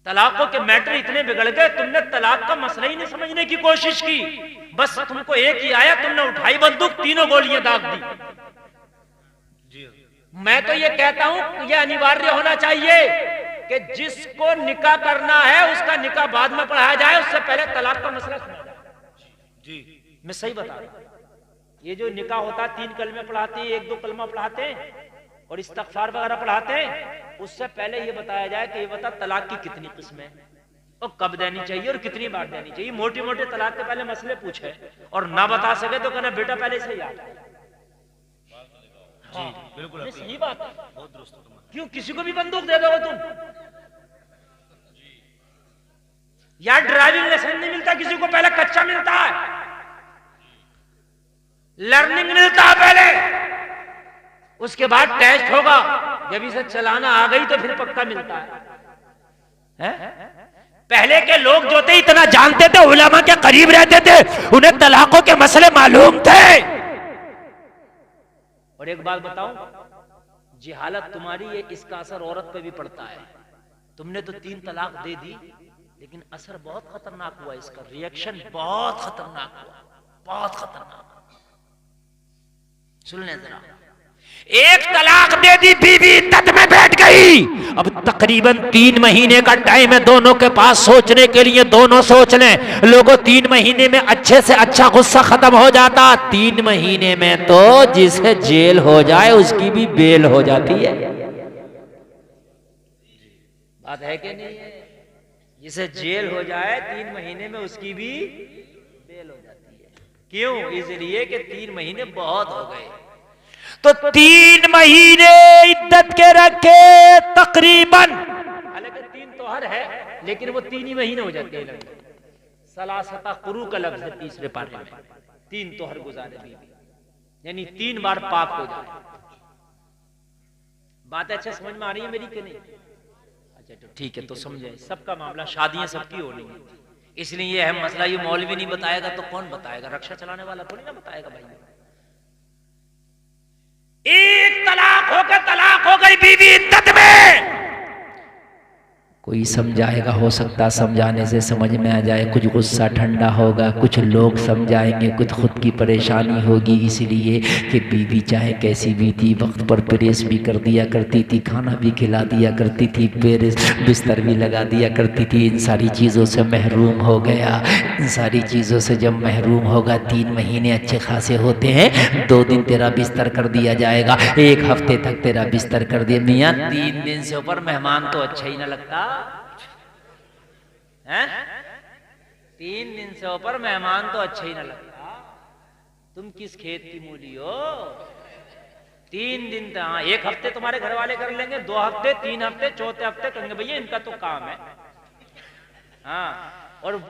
तलाकों के मैटर इतने बिगड़ गए, तुमने तलाक का मसला ही नहीं समझने की कोशिश की। बस तुमको एक ही आया, तुमने उठाई बंदूक, 3 गोलियां दाग दी। मैं तो ये कहता हूं, ये अनिवार्य होना चाहिए कि जिसको निकाह करना है उसका निकाह बाद में पढ़ाया जाए, उससे पहले तलाक का मसला सुना जाए। जी, मैं सही बता रहा हूं। ये जो निकाह होता है, 3 कलमे पढ़ाते हैं, 1-2 कलमा पढ़ाते हैं और इस्तगफार वगैरह पढ़ाते हैं, उससे पहले ये बताया जाए कि ये बता तलाक की कितनी किस्में और कब देनी चाहिए और कितनी बार देनी चाहिए। मोटे मोटे तलाक के पहले मसले पूछे, और ना बता सके तो कहना बेटा पहले से याद। हाँ, बिल्कुल सही बात है। क्यों किसी को भी बंदूक दे दोगे तुम? यार ड्राइविंग लाइसेंस नहीं मिलता किसी को, पहले कच्चा मिलता है, लर्निंग मिलता है पहले, उसके बाद टेस्ट होगा, जब इसे चलाना आ गई तो फिर पक्का मिलता है? पहले के लोग जो थे इतना जानते थे, उलमा के करीब रहते थे, उन्हें तलाकों के मसले मालूम थे। और एक बात बताऊं, जिहालत तुम्हारी है, इसका असर औरत पे भी पड़ता है। तुमने तो 3 तलाक दे दी, लेकिन असर बहुत खतरनाक हुआ, इसका रिएक्शन बहुत खतरनाक हुआ, बहुत खतरनाक। सुन लें जरा, एक तलाक दे दी, बीवी इद्दत में बैठ गई, अब तकरीबन 3 महीने का टाइम है दोनों के पास सोचने के लिए, दोनों सोच लें। लोगों 3 महीने में अच्छे से अच्छा गुस्सा खत्म हो जाता, 3 महीने में तो जिसे जेल हो जाए उसकी भी बेल हो जाती है। बात है कि नहीं है? जिसे जेल हो जाए 3 महीने में उसकी भी बेल हो जाती है। क्यों? इसलिए कि 3 महीने बहुत हो गए। तो 3 महीने इद्दत के रखे तकरीबन, हालांकि 3 तो हर है, लेकिन वो 3 ही महीने हो जाते हैं। सलासता कुरू का लफ्ज है तीसरे पारे में, 3 तो हर गुजारे बीवी, यानी 3 बार पाक हो जाए। बात अच्छा समझ में आ रही है मेरी कि नहीं? अच्छा तो ठीक है, तो समझे सबका मामला, शादियां सबकी होनी है, इसलिए ये अहम मसला ये मौलवी नहीं बताएगा तो कौन बताएगा? रक्षा चलाने वाला थोड़ी ना बताएगा भाई। एक तलाक होकर तलाक हो गई बीवी इद्दत में, कोई समझाएगा, हो सकता समझाने से समझ में आ जाए, कुछ गुस्सा ठंडा होगा, कुछ लोग समझाएंगे, कुछ खुद की परेशानी होगी, इसलिए कि बीवी चाहे कैसी भी थी, वक्त पर प्रेस भी कर दिया करती थी, खाना भी खिला दिया करती थी, प्रेस बिस्तर भी लगा दिया करती थी, इन सारी चीज़ों से महरूम हो गया। इन सारी चीज़ों से जब महरूम होगा, 3 महीने अच्छे खासे होते हैं, 2 दिन तेरा बिस्तर कर दिया जाएगा, 1 हफ्ते तक तेरा बिस्तर कर दिया। मियाँ 3 दिन से ऊपर मेहमान तो अच्छा ही ना लगता है? 3 दिन से ऊपर मेहमान तो अच्छा ही ना लगता। तुम किस खेत की मूली हो? 3 दिन तक, हाँ 1 हफ्ते तुम्हारे घर वाले कर लेंगे, 2 हफ्ते, 3 हफ्ते, चौथे हफ्ते कहेंगे भैया इनका तो काम है। हाँ, और